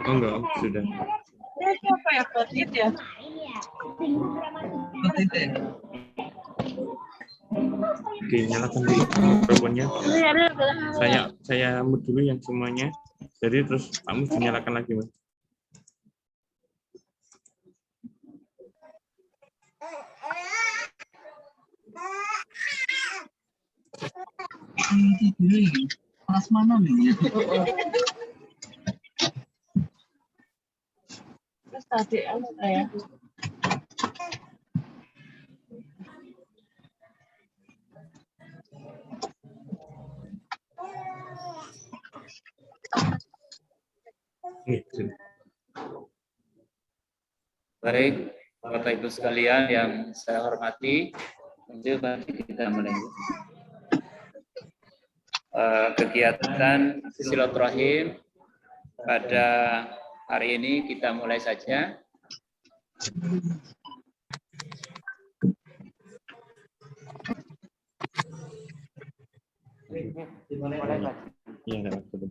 Oh enggak, sudah. Ini apa ya? Batit ya? Batit ya? Oke, nyalakan dulu mikrofonnya. Saya mute dulu yang semuanya. Jadi terus kamu dinyalakan lagi, Mas. Kelas mana nih? Terus tadi ya. Baik, Bapak Ibu sekalian yang saya hormati, tentu kita mulai kegiatan silaturahim pada hari ini. Kita mulai saja. Iya, betul.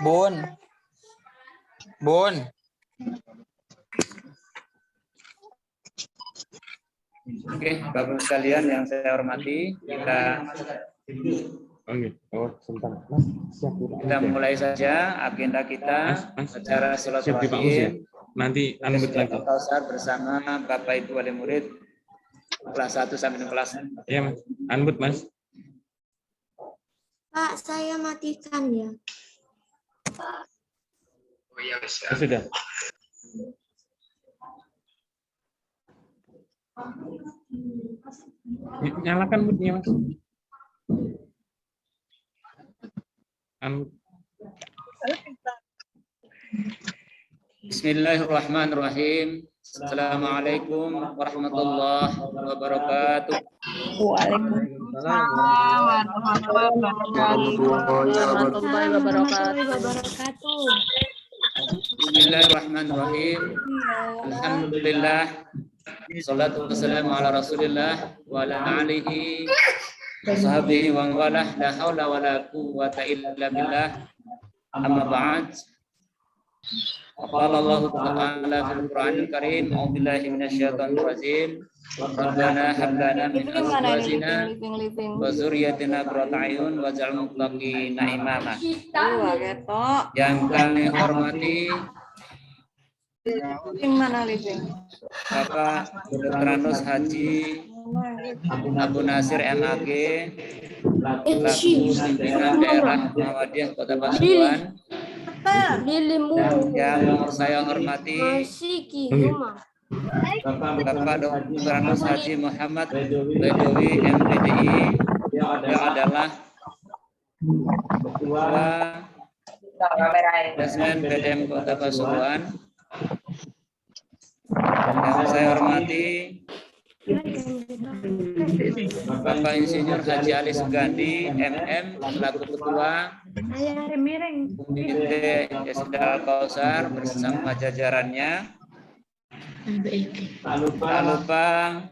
Bun. Oke, Bapak sekalian yang saya hormati, kita mulai saja agenda kita acara silaturahim. Nanti unmute lagi. Kausar bersama Bapak Ibu wali murid kelas 1 sampai kelas. Iya, Mas. Unmute, Mas. Pak, saya matikan ya. Oh, iya, sudah. Nyalakan mute-nya, Mas. Bismillahirrahmanirrahim. Assalamualaikum warahmatullahi wabarakatuh. Waalaikumsalam warahmatullahi wabarakatuh. Bismillahirrahmanirrahim. Alhamdulillah. Salatu wassalamu ala Rasulillah wa ala alihi wa sahbihi wa walah. La haula wa la quwwata illa billah. Amma ba'd. Qala Allah Ta'ala fil Qur'anil Karim, a'udzu billahi minasyaitonir rajim. Rabbana hab lana min azwajina wa dzurriyyatina qurrata a'yun waj'alna lil muttaqina imama. Yang kami hormati Bapak Dr. Anus Haji Abu Nasir MAG selaku pimpinan daerah Muhammadiyah Kota Pasuruan. Yang saya hormati Bapak Dr. Anus Haji Muhammad Bedowi MPDI, yang adalah Ketua Desmen PDM Kota Pasuruan. Yang saya hormati Bapak Insinyur Haji Ali Sugandi MM selaku Ketua Komite Yasdal Kausar bersama jajarannya. Tak lupa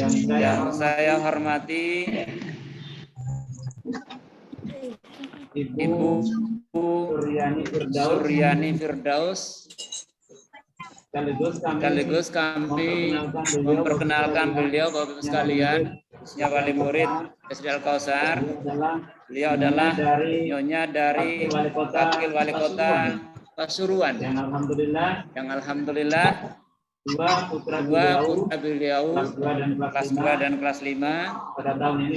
yang saya hormati Ibu Suryani Firdaus, sekaligus kami memperkenalkan beliau Bapak Ibu sekalian, khususnya wali murid SD Al Kausar. Beliau adalah nyonya dari Wakil Wali Kota Pasuruan, yang alhamdulillah dua putra beliau kelas 2 dan kelas 5 pada tahun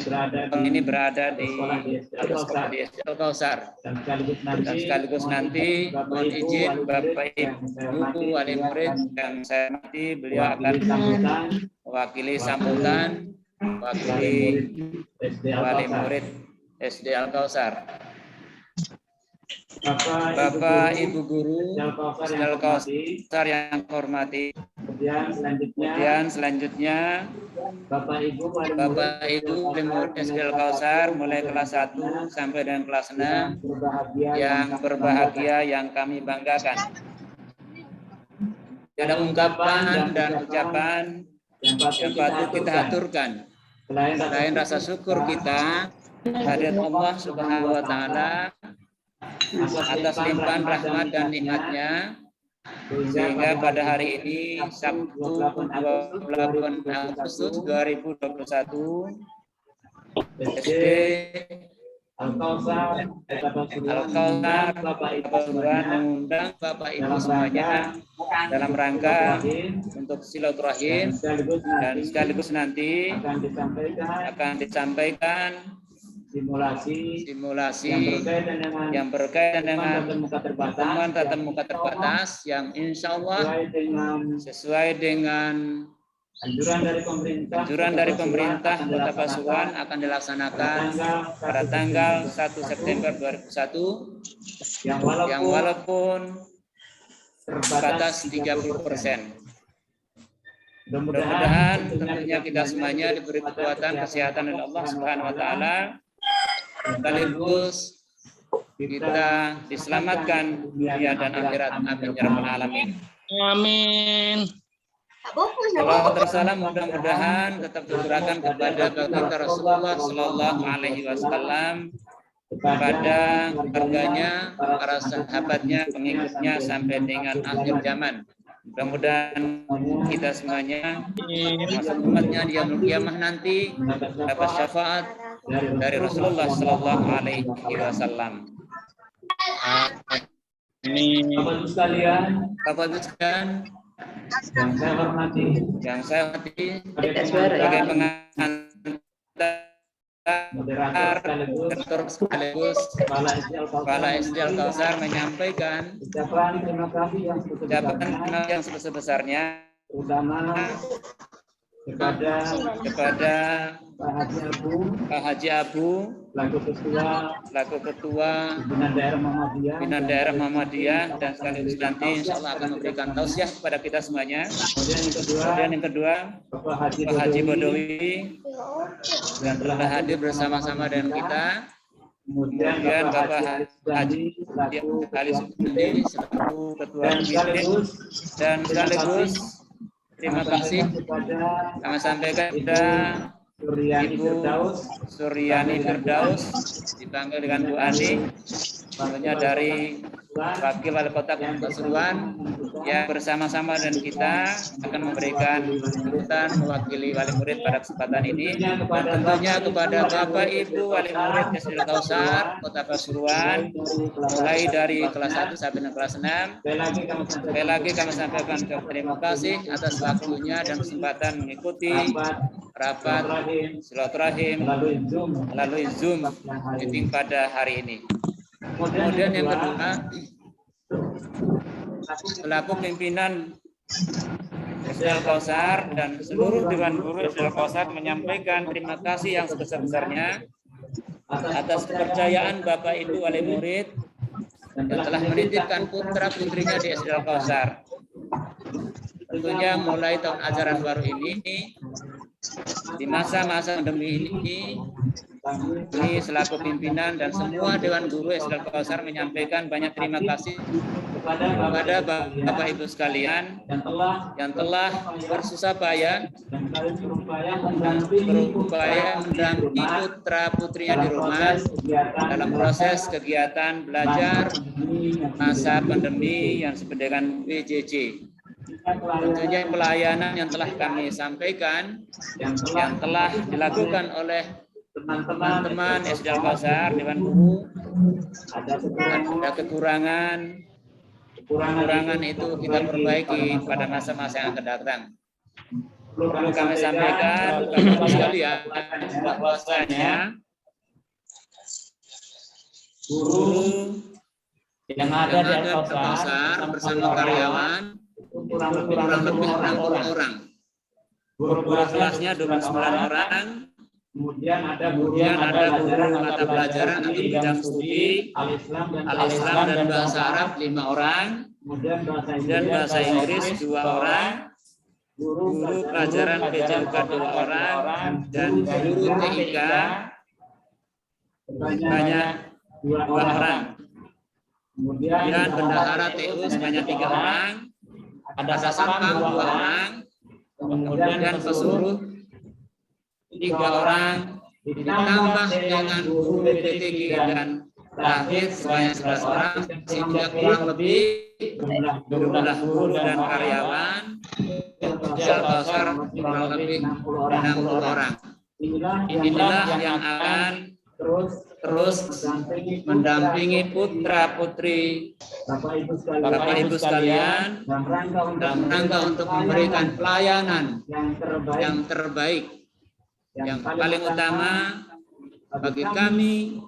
ini berada di sekolah di SD Al Kausar. Dan sekaligus nanti mohon izin Bapak Ibu wali murid yang saya hormati, beliau akan mewakili sambutan mewakili wali murid SD Al Kausar. Bapak Ibu guru SD Al Kausar yang hormati. Kemudian selanjutnya Bapak Ibu wali murid SD Al-Kausar mulai kelas 1 sampai dengan kelas 6 yang berbahagia yang kami banggakan. Ada ungkapan dan ucapan yang patut kita aturkan. Selain rasa syukur kita kehadirat Allah Subhanahu wa taala atas limpahan rahmat dan nikmatnya, sehingga pada hari ini Sabtu 28 Agustus 2021 SD Al-Kausar Bapak mengundang Bapak Ibu semuanya dalam rangka untuk silaturahim dan sekaligus nanti akan disampaikan simulasi yang berkaitan dengan pertemuan tatap muka terbatas yang insya Allah sesuai dengan anjuran dari pemerintah Kota Pasuruan akan dilaksanakan pada tanggal 1 September 2001 yang walaupun terbatas 30%. Mudah-mudahan tentunya kita semuanya diberi kekuatan kesehatan oleh Allah Subhanahu wa taala, sekaligus kita diselamatkan dunia dan akhirat. Amin ya rabbal alamin. Amin. Salawat dan salam mudah-mudahan tetap tercurahkan kepada baginda Rasulullah Sallallahu Alaihi Wasallam, kepada keluarganya, para sahabatnya, pengikutnya sampai dengan akhir zaman. Mudah-mudahan kita semuanya masuk umatnya di yaumul qiyamah nanti dapat syafaat dari Rasulullah Sallallahu Alaihi Wasallam. Amin. Bapak Ibu sekalian, yang saya hormati sebagai pengantar rektor sekaligus Kepala SD Al-Kausar menyampaikan ucapan yang sebesar-besarnya kepada Pak Haji Abu selaku ketua pimpinan daerah Muhammadiyah dan sekaligus nanti insya Allah akan memberikan tausiah kepada kita semuanya. Kemudian yang kedua Pak Haji Bodowi yang telah hadir bersama-sama dengan kita. Kemudian Bapak Haji Ali Sukmudi selaku ketua pimpinan dan sekaligus terima kasih kami sampaikan kepada Ibu Suryani Firdaus, dipanggil dengan Bu Ani, tentunya dari Wakil Wali Kota Pasuruan yang bersama-sama dengan kita akan memberikan sambutan mewakili wali murid pada kesempatan ini, dan tentunya kepada Bapak Ibu wali murid SD Al-Kausar Kota Pasuruan mulai dari kelas 1 sampai dengan kelas 6. Sekali lagi kami sampaikan terima kasih atas waktunya dan kesempatan mengikuti rapat silaturahim melalui Zoom meeting pada hari ini. Kemudian yang kedua, selaku pimpinan SD Al-Kausar dan seluruh Dewan Guru SD Al-Kausar menyampaikan terima kasih yang sebesar-besarnya atas kepercayaan Bapak Ibu wali murid yang telah menitipkan putra-putrinya di SD Al-Kausar. Tentunya mulai tahun ajaran baru ini, di masa-masa pandemi ini selaku pimpinan dan semua Dewan Guru SD Al-Kausar menyampaikan banyak terima kasih kepada Bapak Ibu sekalian yang telah bersusah payah berupaya mendampingi putra-putrinya di rumah dalam proses kegiatan belajar masa pandemi yang disebut dengan PJJ. Tentunya pelayanan yang telah kami sampaikan, yang telah dilakukan oleh teman-teman SD Al-Kausar, Dewan Guru, ada kekurangan itu kita perbaiki pada masa-masa yang akan datang. Perlu kami sampaikan Bapak sekalian bahwasanya guru yang ada di Al-Kausar bersama karyawan kurang lebih 60 orang. Guru kelasnya 29 orang. Kemudian ada guru mata pelajaran atau bidang studi Al-Islam dan bahasa Arab 5 orang. Kemudian bahasa Inggris 2 orang. guru pelajaran PJMK 2 orang, dan guru TIK sebanyak 2 orang. Kemudian bendahara TU sebanyak 3 orang, ada satpam 2 orang, kemudian pesuruh 3 orang, ditambah dengan guru PTG dan tahfidz sebanyak 11 orang, sehingga kurang lebih jumlah guru dan karyawan Al-Kausar kurang lebih 60 orang. Inilah yang akan terus mendampingi putra-putri Bapak Ibu sekalian dalam rangka untuk memberikan pelayanan yang terbaik. Yang paling utama bagi kami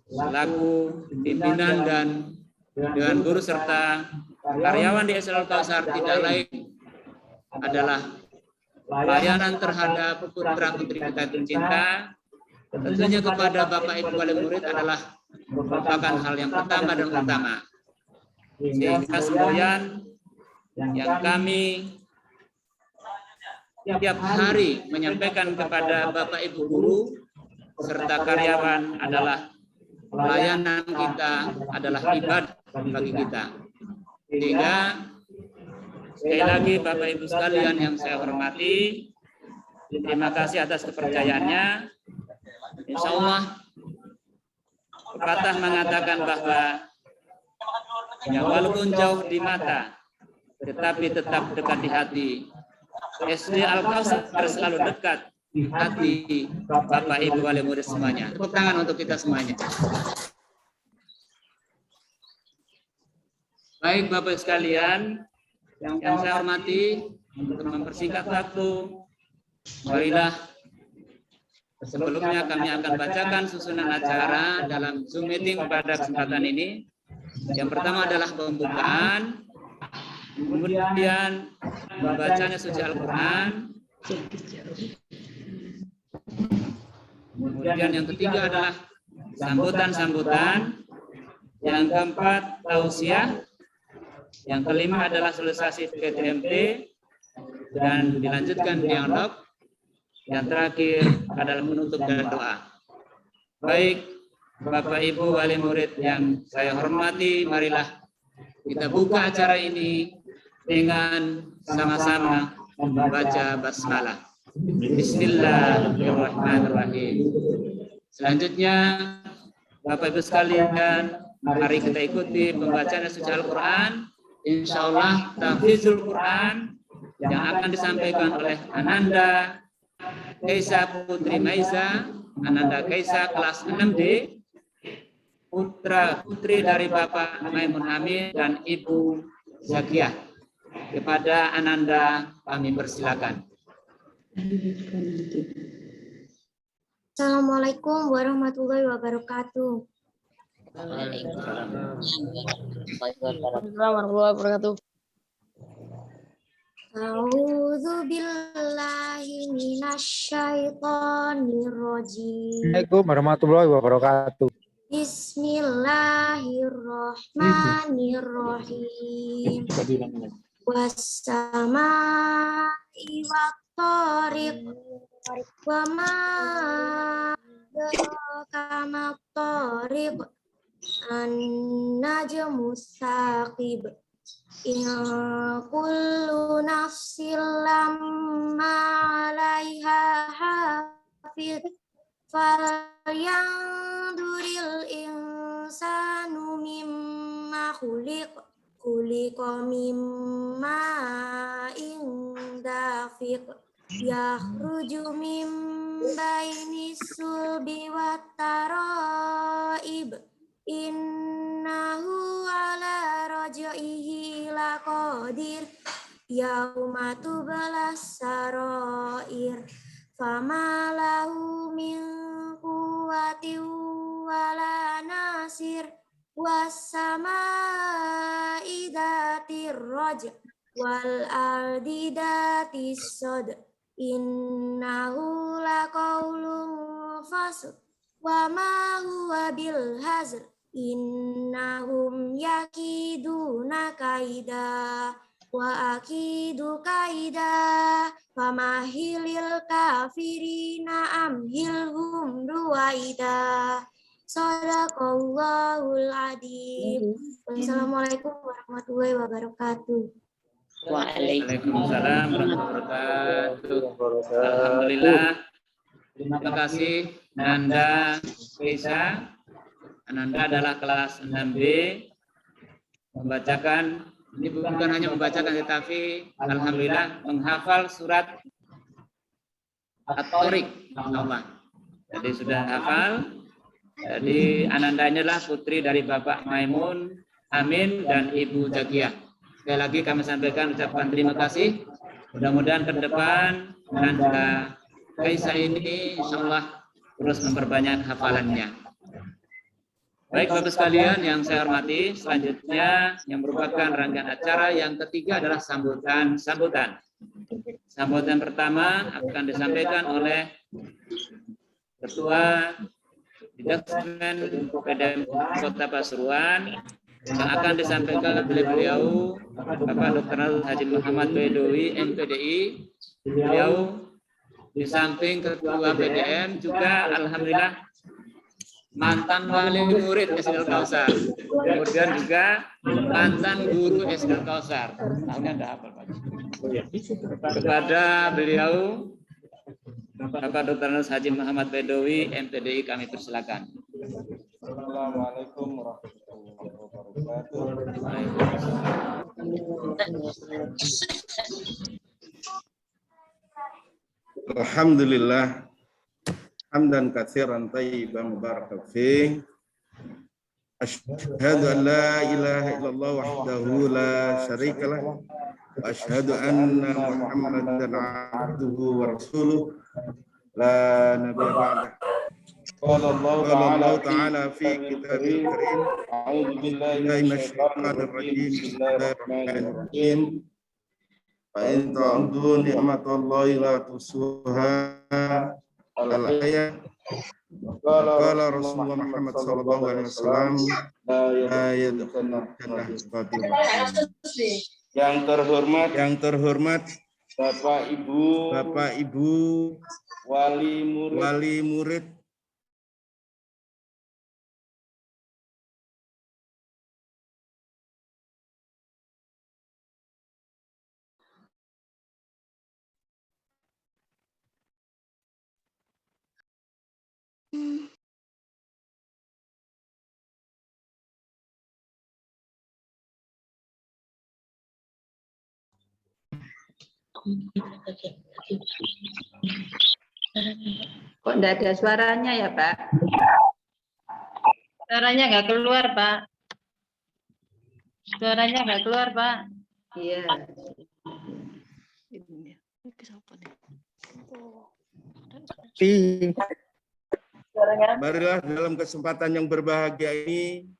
selaku pimpinan dan dengan guru serta karyawan di SDA Al-Kausar tidak lain adalah pelayanan terhadap putra-putri kita tercinta. Tentunya kepada Bapak Ibu wali murid adalah merupakan hal yang pertama dan utama. Sehingga semboyan yang kami tiap hari menyampaikan kepada Bapak Ibu guru serta karyawan adalah pelayanan kita adalah ibadah bagi kita. Sehingga sekali lagi Bapak Ibu sekalian yang saya hormati, terima kasih atas kepercayaannya. Insya Allah pepatah mengatakan bahwa ya, walaupun jauh di mata tetapi tetap dekat di hati. SD Al-Kausar selalu dekat di hati Bapak Ibu wali murid semuanya. Tepuk tangan untuk kita semuanya. Baik Bapak sekalian yang saya hormati, untuk mempersingkat waktu, marilah sebelumnya kami akan bacakan susunan acara dalam Zoom meeting pada kesempatan ini. Yang pertama adalah pembukaan, kemudian membacanya suci Al-Quran, kemudian yang ketiga adalah sambutan-sambutan, yang keempat tausiah, yang kelima adalah sosialisasi PTMT, dan dilanjutkan dialog, yang terakhir adalah menutup dan doa. Baik Bapak Ibu wali murid yang saya hormati, marilah kita buka acara ini dengan sama-sama membaca basmalah. Bismillahirrahmanirrahim. Selanjutnya, Bapak Ibu sekalian, mari kita ikuti pembacaan suci Al-Quran. Insya Allah, tahfizul Quran yang akan disampaikan oleh Ananda Kaisa Putri Maiza, Ananda Kaisa kelas 6D, putra putri dari Bapak Maimun Amin dan Ibu Zakiyah. Kepada Ananda kami persilakan. Assalamualaikum warahmatullahi wabarakatuh. Warahmatullahi wabarakatuh. A'udzu billahi minasyaitonir rajim. Assalamualaikum warahmatullahi wabarakatuh. Bismillahirrahmanirrahim. Wassama'i wattariq wa ma adraka mattariq an-najmu saqib in kullu nafsin lamma 'alaiha hafiz falyanzuril insanu mimma khuliqa mimma dafiq yakhruju min baini sulbi wat taraib innahu ala raj'ihi laqadir yauma tublas sarair fama lahu min quwwatin wala nasir wassama'i dhatir raj wal ardi dhatis sod innahu laqaulun fasl wa ma huwa bil hazl innahum yakiduna kaida wa akidu kaida famahilil kafirina amhilhum ruwaida. Shadaqallahul adzim. Wassalamualaikum warahmatullahi wabarakatuh. Waalaikumsalam warahmatullahi wabarakatuh. Alhamdulillah. Terima kasih Ananda Keisa. Ananda adalah kelas 6B. Membacakan, ini bukan hanya membacakan tetapi alhamdulillah menghafal surat At-Tariq. Allah. Jadi sudah hafal. Jadi Ananda ini adalah putri dari Bapak Maimun Amin dan Ibu Zakiyah. Sekali lagi kami sampaikan ucapan terima kasih. Mudah-mudahan ke depan Ananda Kaisa ini insya Allah terus memperbanyak hafalannya. Baik Bapak sekalian yang saya hormati, selanjutnya yang merupakan rangkaian acara yang ketiga adalah sambutan. Sambutan pertama akan disampaikan oleh Ketua Detesmen PDM Kota Pasuruan yang akan disampaikan oleh beliau Bapak Dr. Haji Muhammad Bedowi MPDI. Beliau di samping Ketua PDM juga alhamdulillah mantan wali murid SD Al-Kausar, kemudian juga mantan guru SD Al-Kausar. Tahunnya ada apa Pak? Kepada beliau Bapak Dr. Haji Muhammad Bedowi MPDI kami persilakan. Assalamualaikum warahmatullahi wabarakatuh. Alhamdulillah hamdan katsiran thayyiban mubarakan fih. Asyhadu an la ilaha illallah wahdahu la syarikalah wa asyhadu anna Muhammadan abduhu wa rasuluh la nabiyya ba'dah. Qala Allah Ta'ala fi kitabil karim. A'udzu billahi minasyaitonir rajim. Bismillahirrahmanirrahim. Fa in ta'uddu ni'matallahi la tuhsuha. Al-ayat. Qala Rasulullah Muhammad sallallahu alaihi wasallam la yadkhulul jannah. Yang terhormat Bapak Ibu wali murid Kok enggak ada suaranya ya, Pak? Suaranya nggak keluar, Pak. Suaranya nggak keluar, Pak. Iya. Marilah dalam kesempatan yang berbahagia ini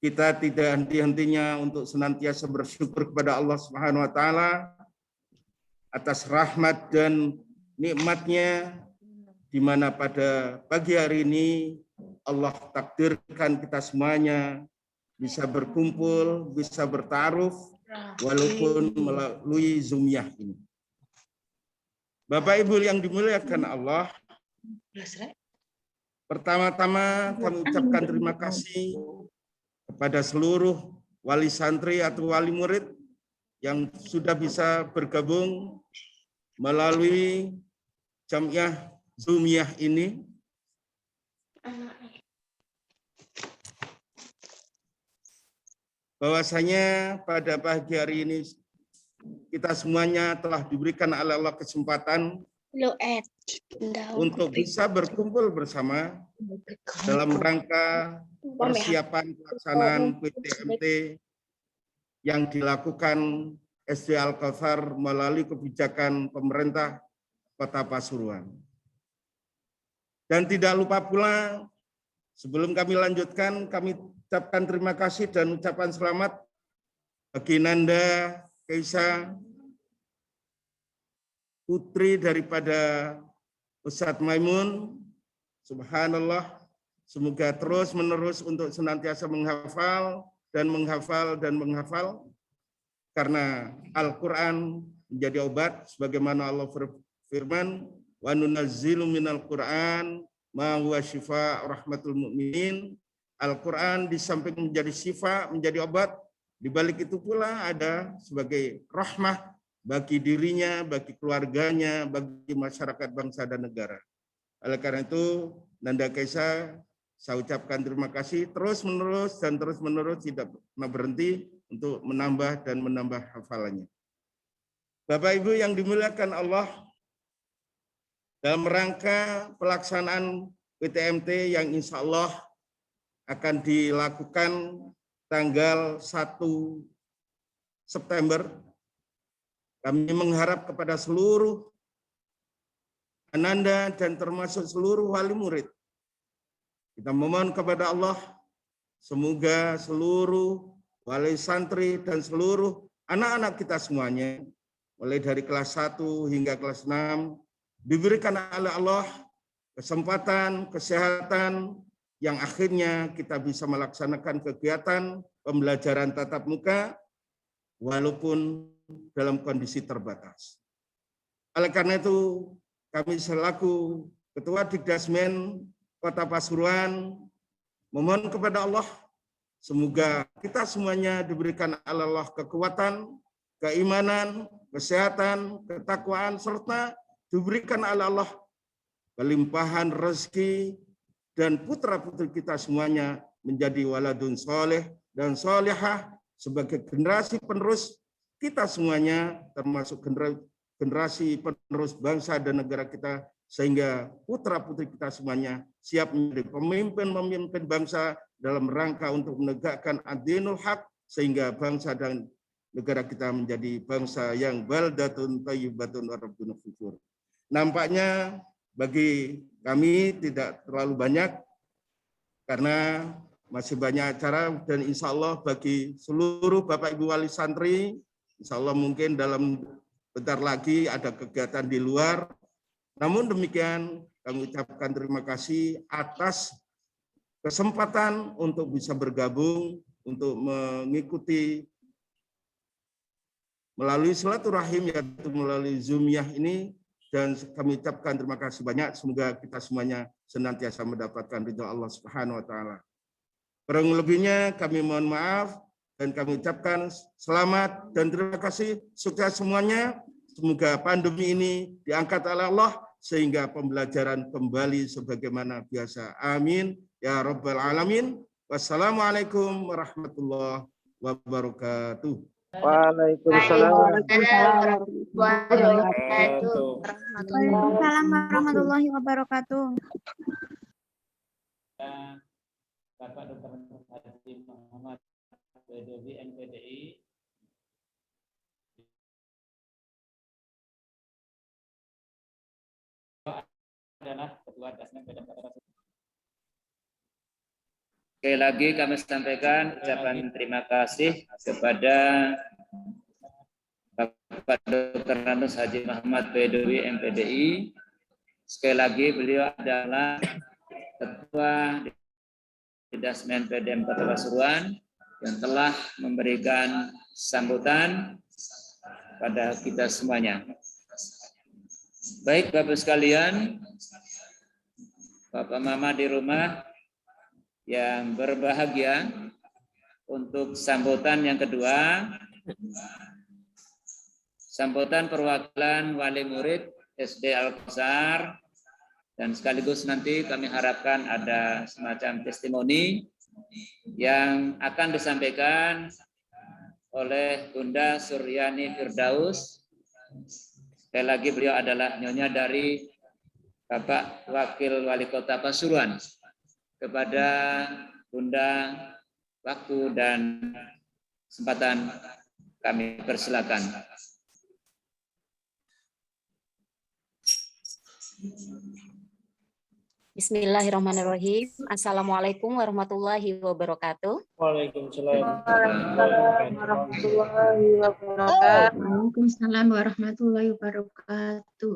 kita tidak henti-hentinya untuk senantiasa bersyukur kepada Allah Subhanahu wa taala atas rahmat dan nikmatnya di mana pada pagi hari ini Allah takdirkan kita semuanya bisa berkumpul, bisa bertaruh walaupun melalui Zoom-yah ini. Bapak Ibu yang dimuliakan Allah, pertama-tama kami ucapkan terima kasih kepada seluruh wali santri atau wali murid yang sudah bisa bergabung melalui Jamiah Zoom-yah ini. Bahwasanya pada pagi hari ini kita semuanya telah diberikan oleh Allah kesempatan untuk bisa berkumpul bersama dalam rangka persiapan pelaksanaan PTMT yang dilakukan SD Al-Kausar melalui kebijakan pemerintah Kota Pasuruan. Dan tidak lupa pula, sebelum kami lanjutkan, kami ucapkan terima kasih dan ucapan selamat bagi Nanda Keisa, putri daripada Ustadz Maimun. Subhanallah, semoga terus menerus untuk senantiasa menghafal dan menghafal dan menghafal, karena Al-Quran menjadi obat sebagaimana Allah berfirman, wa nunazzilu minal Quran ma huwa syifa rahmatul mu'minin. Al-Quran di samping menjadi syifa, menjadi obat, di balik itu pula ada sebagai rahmah bagi dirinya, bagi keluarganya, bagi masyarakat bangsa dan negara. Oleh karena itu, Nanda Kaisa, saya ucapkan terima kasih terus-menerus dan terus-menerus tidak pernah berhenti untuk menambah dan menambah hafalannya. Bapak Ibu yang dimuliakan Allah, dalam rangka pelaksanaan PTMT yang insya Allah akan dilakukan tanggal 1 September, kami mengharap kepada seluruh ananda dan termasuk seluruh wali murid, kita memohon kepada Allah, semoga seluruh wali santri dan seluruh anak-anak kita semuanya, mulai dari kelas 1 hingga kelas 6, diberikan oleh Allah kesempatan, kesehatan, yang akhirnya kita bisa melaksanakan kegiatan pembelajaran tatap muka, walaupun dalam kondisi terbatas. Oleh karena itu, kami selaku Ketua Dikdasmen Kota Pasuruan memohon kepada Allah, semoga kita semuanya diberikan oleh Allah kekuatan, keimanan, kesehatan, ketakwaan, serta diberikan oleh Allah kelimpahan rezeki dan putra-putri kita semuanya menjadi waladun soleh dan solehah sebagai generasi penerus kita semuanya, termasuk generasi penerus bangsa dan negara kita, sehingga putra-putri kita semuanya siap menjadi pemimpin-pemimpin bangsa dalam rangka untuk menegakkan ad-dinul haq, sehingga bangsa dan negara kita menjadi bangsa yang baldatun thayyibatun wa rabbun ghafur. Nampaknya bagi kami tidak terlalu banyak karena masih banyak acara, dan insya Allah bagi seluruh Bapak Ibu wali santri, insya Allah mungkin dalam bentar lagi ada kegiatan di luar. Namun demikian kami ucapkan terima kasih atas kesempatan untuk bisa bergabung, untuk mengikuti melalui silaturahim, yaitu melalui Zoomiyah ini, dan kami ucapkan terima kasih banyak. Semoga kita semuanya senantiasa mendapatkan ridha Allah Subhanahu wa taala. Kurang lebihnya kami mohon maaf dan kami ucapkan selamat dan terima kasih, sukses semuanya. Semoga pandemi ini diangkat oleh Allah sehingga pembelajaran kembali sebagaimana biasa. Amin ya rabbal alamin. Wassalamualaikum warahmatullahi wabarakatuh. Waalaikumsalam. Waalaikumsalam warahmatullahi wabarakatuh. Bapak Dr. Haji Muhammad Bedowi MPDI adalah Ketua Dasmen PDM Kota Pasuruan. Sekali lagi kami sampaikan ucapan terima kasih kepada Bapak Dr. Haji Muhammad Bedowi MPDI. Sekali lagi beliau adalah Ketua Dasmen PDM Kota Pasuruan yang telah memberikan sambutan pada kita semuanya. Baik Bapak sekalian, Bapak Mama di rumah yang berbahagia, untuk sambutan yang kedua, sambutan perwakilan wali murid SD Al-Kausar, dan sekaligus nanti kami harapkan ada semacam testimoni yang akan disampaikan oleh Bunda Suryani Firdaus. Sekali lagi beliau adalah nyonya dari Bapak Wakil Wali Kota Pasuruan. Kepada Bunda, waktu dan kesempatan kami persilakan. Bismillahirrahmanirrahim. Assalamualaikum warahmatullahi wabarakatuh. Waalaikumsalam. Waalaikumsalam warahmatullahi wabarakatuh.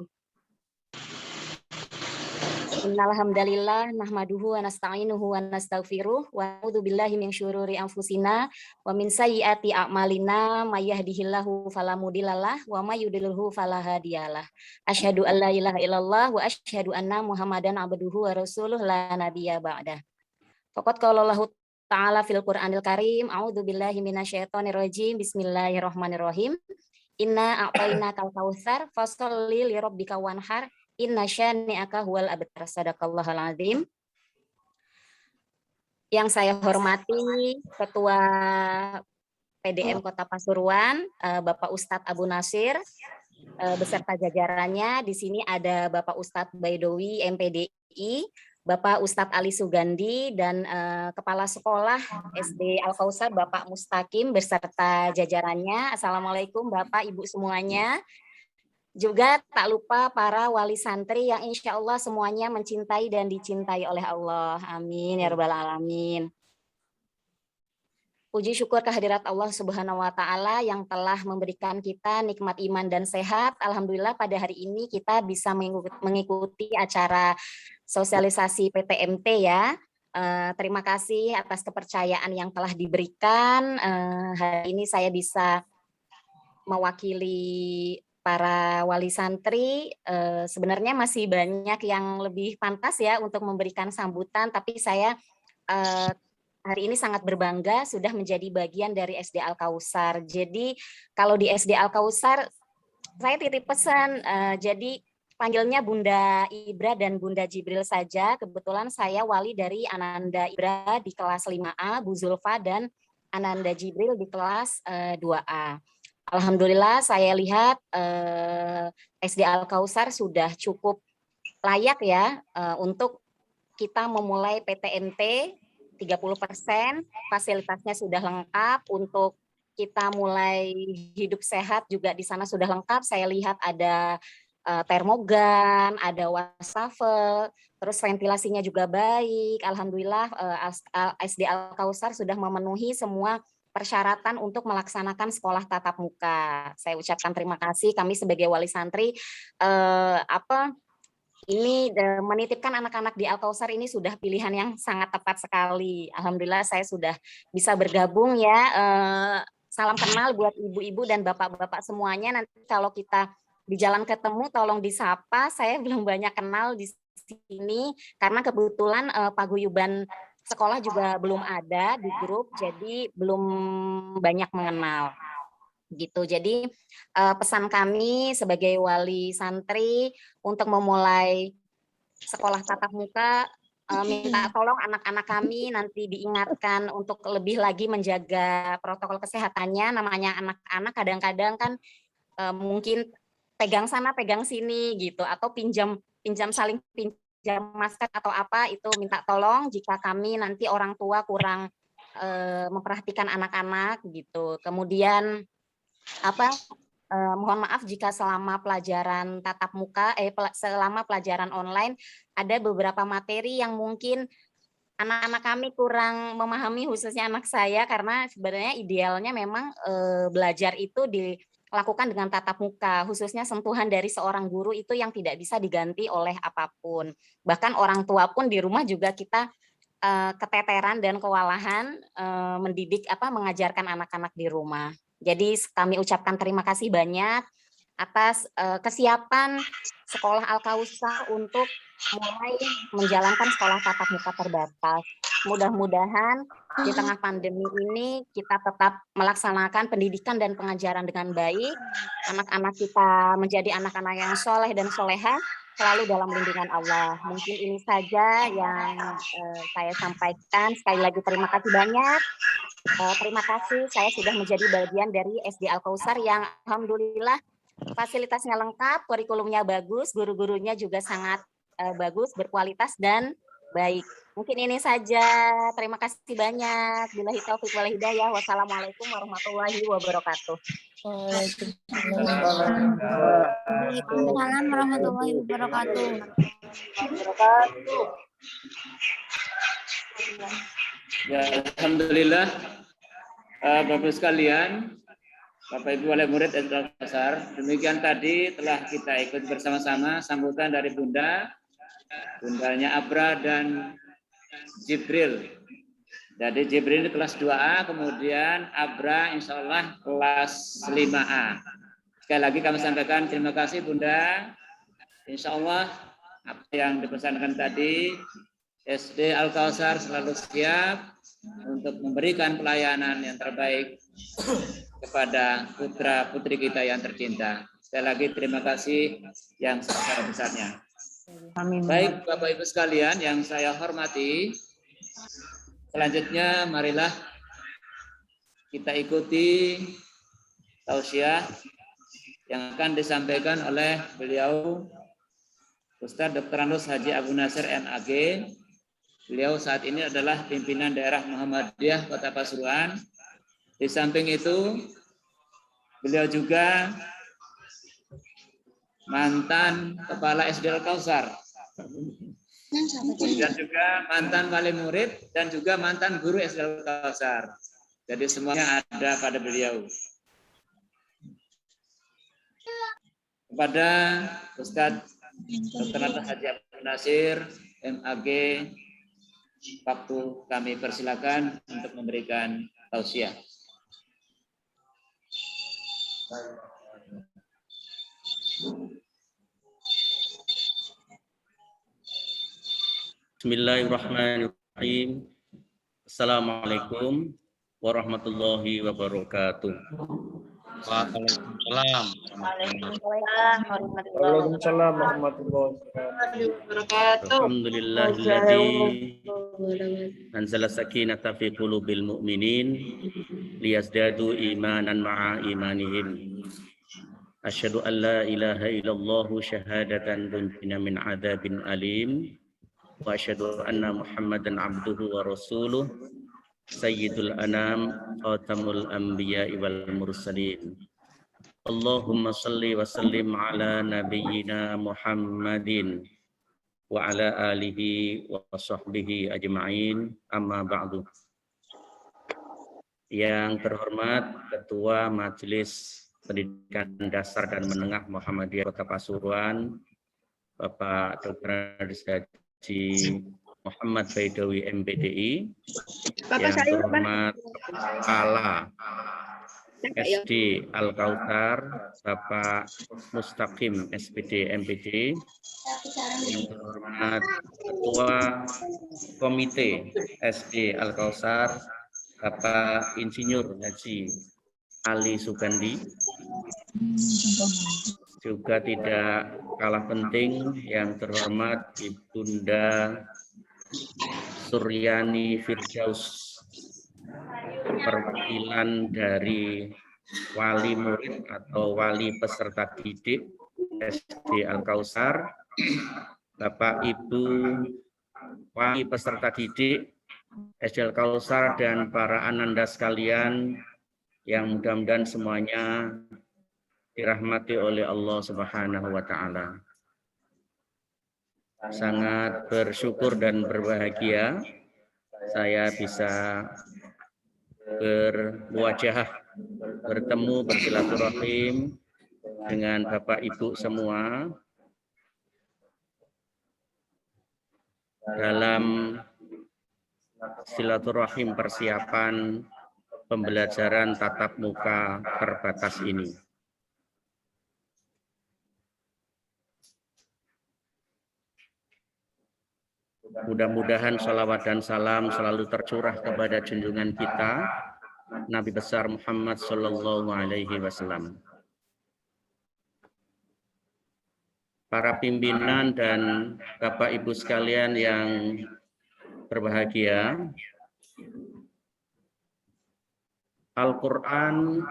Innal hamdalillah nahmaduhu wa nasta'inuhu wa nastaghfiruh wa na'udzu billahi min syururi anfusina wa min sayyiati a'malina may yahdihillahu fala mudhillalah wa may yudlilhu fala hadiyalah. Asyhadu an la ilaha illallah wa asyhadu anna Muhammadan abduhu wa rasuluh la nabiyya ba'dah. Faqad qala Allah ta'ala fil Qur'anil Karim, a'udzu billahi minasyaitonir rajim. Bismillahirrahmanirrahim. Inna a'tainakal kautsar fasholli li rabbika wanhar. Inna syani'aka huwal abtar. Sadaqallahul azim. Yang saya hormati Ketua PDM Kota Pasuruan, Bapak Ustadz Abu Nasir, beserta jajarannya. Di sini ada Bapak Ustadz Baidowi, MPDI, Bapak Ustadz Ali Sugandi, dan Kepala Sekolah SD Al-Kautsar, Bapak Mustaqim, beserta jajarannya. Assalamualaikum Bapak Ibu semuanya. Juga tak lupa para wali santri yang insya Allah semuanya mencintai dan dicintai oleh Allah. Amin ya rabbal alamin. Puji syukur kehadirat Allah Subhanahu wa Ta'ala yang telah memberikan kita nikmat iman dan sehat. Alhamdulillah pada hari ini kita bisa mengikuti acara sosialisasi PTMT ya. Terima kasih atas kepercayaan yang telah diberikan. Hari ini saya bisa mewakili para wali santri. Sebenarnya masih banyak yang lebih pantas ya untuk memberikan sambutan, tapi saya hari ini sangat berbangga sudah menjadi bagian dari SD Al-Kautsar. Jadi kalau di SD Al-Kautsar saya titip pesan, jadi panggilnya Bunda Ibra dan Bunda Jibril saja. Kebetulan saya wali dari Ananda Ibra di kelas 5A, Bu Zulfa dan Ananda Jibril di kelas 2A. Alhamdulillah saya lihat SD Al-Kautsar sudah cukup layak ya untuk kita memulai PTMT 30%, fasilitasnya sudah lengkap, untuk kita mulai hidup sehat juga di sana sudah lengkap. Saya lihat ada termogan, ada wastafel, terus ventilasinya juga baik. Alhamdulillah SD Al-Kautsar sudah memenuhi semua persyaratan untuk melaksanakan sekolah tatap muka. Saya ucapkan terima kasih. Kami sebagai wali santri menitipkan anak-anak di Al-Kautsar ini sudah pilihan yang sangat tepat sekali. Alhamdulillah saya sudah bisa bergabung ya. Salam kenal buat ibu-ibu dan bapak-bapak semuanya. Nanti kalau kita di jalan ketemu tolong disapa. Saya belum banyak kenal di sini karena kebetulan paguyuban sekolah juga belum ada di grup, jadi belum banyak mengenal gitu. Jadi pesan kami sebagai wali santri untuk memulai sekolah tatap muka, minta tolong anak-anak kami nanti diingatkan untuk lebih lagi menjaga protokol kesehatannya. Namanya anak-anak kadang-kadang kan mungkin pegang sana pegang sini gitu, atau pinjam saling pinjam masker atau apa, itu minta tolong jika kami nanti orang tua kurang memperhatikan anak-anak gitu. Kemudian mohon maaf jika selama pelajaran tatap muka selama pelajaran online ada beberapa materi yang mungkin anak-anak kami kurang memahami, khususnya anak saya, karena sebenarnya idealnya memang belajar itu dilakukan dengan tatap muka, khususnya sentuhan dari seorang guru itu yang tidak bisa diganti oleh apapun. Bahkan orang tua pun di rumah juga kita keteteran dan kewalahan mengajarkan anak-anak di rumah. Jadi kami ucapkan terima kasih banyak atas kesiapan sekolah Al-Kautsar untuk mulai menjalankan sekolah tatap muka terbatas. Mudah-mudahan di tengah pandemi ini kita tetap melaksanakan pendidikan dan pengajaran dengan baik. Anak-anak kita menjadi anak-anak yang soleh dan soleha, selalu dalam lindungan Allah. Mungkin ini saja yang saya sampaikan. Sekali lagi terima kasih banyak. Terima kasih, saya sudah menjadi bagian dari SD Al-Kautsar yang alhamdulillah fasilitasnya lengkap, kurikulumnya bagus, guru-gurunya juga sangat bagus, berkualitas dan baik. Mungkin ini saja. Terima kasih banyak. Billahi taufiq wal hidayah. Wassalamualaikum warahmatullahi wabarakatuh. Waalaikumsalam warahmatullahi wabarakatuh. Ya, alhamdulillah, Bapak Ibu sekalian, Bapak Ibu wali murid SD Al-Kautsar, demikian tadi telah kita ikut bersama-sama sambutan dari Bunda bundanya Abra dan Jibril. Jadi Jibril kelas 2A, kemudian Abra insya Allah kelas 5A. Sekali lagi kami sampaikan terima kasih Bunda. Insya Allah apa yang dipesankan tadi, SD Al-Kausar selalu siap untuk memberikan pelayanan yang terbaik kepada putra putri kita yang tercinta. Sekali lagi terima kasih yang sebesar-besarnya. Baik Bapak Ibu sekalian yang saya hormati, selanjutnya marilah kita ikuti tausiah yang akan disampaikan oleh beliau Ustaz Dr. Anus Haji Abu Nasir MAG. Beliau saat ini adalah pimpinan daerah Muhammadiyah Kota Pasuruan. Di samping itu, beliau juga mantan kepala SD Al-Kausar. Kemudian juga mantan wali murid dan juga mantan guru SD Al-Kausar. Jadi semuanya ada pada beliau. Kepada Ustadz Dr. Haji Abu Nasir MAG, waktu kami persilakan untuk memberikan tausiah. Bismillahirrahmanirrahim. Assalamualaikum warahmatullahi wabarakatuh. Waalaikumsalam. Waalaikumsalam warahmatullahi wabarakatuh. Alhamdulillahilladzi anzala sakinata fi qulubil mu'minin liyazdadu imanan ma'a imanihim. Asyhadu an la ilaha illallah syahadatan tunjina min adzabin alim. Wa asyhadu anna Muhammadan abduhu wa rasuluh sayyidul anam khatamul anbiya'i wal mursalin. Allahumma salli wa sallim ala nabiyyina Muhammadin wa ala alihi wa sahbihi ajma'in, amma ba'du. Yang terhormat Ketua Majelis Pendidikan Dasar dan Menengah Muhammadiyah Kota Pasuruan, Bapak Dr. Haji Muhammad Baidawi MPDI, yang terhormat Kepala SD Al-Kausar, Bapak Mustaqim SPD MPD, yang terhormat Ketua Komite SD Al-Kausar, Bapak Insinyur Haji Ali Sugandi. Juga tidak kalah penting yang terhormat Ibunda Suryani Firdaus, perwakilan dari wali murid atau wali peserta didik SD Al-Kausar, Bapak Ibu wali peserta didik SD Al-Kausar dan para ananda sekalian yang mudah-mudahan semuanya dirahmati oleh Allah Subhanahu wa taala. Sangat bersyukur dan berbahagia saya bisa bermuajahah, bertemu, bersilaturahim dengan Bapak Ibu semua dalam silaturahim persiapan pembelajaran tatap muka terbatas ini. Mudah-mudahan salawat dan salam selalu tercurah kepada junjungan kita, Nabi besar Muhammad Sallallahu Alaihi Wasallam. Para pimpinan dan Bapak Ibu sekalian yang berbahagia, Al-Quran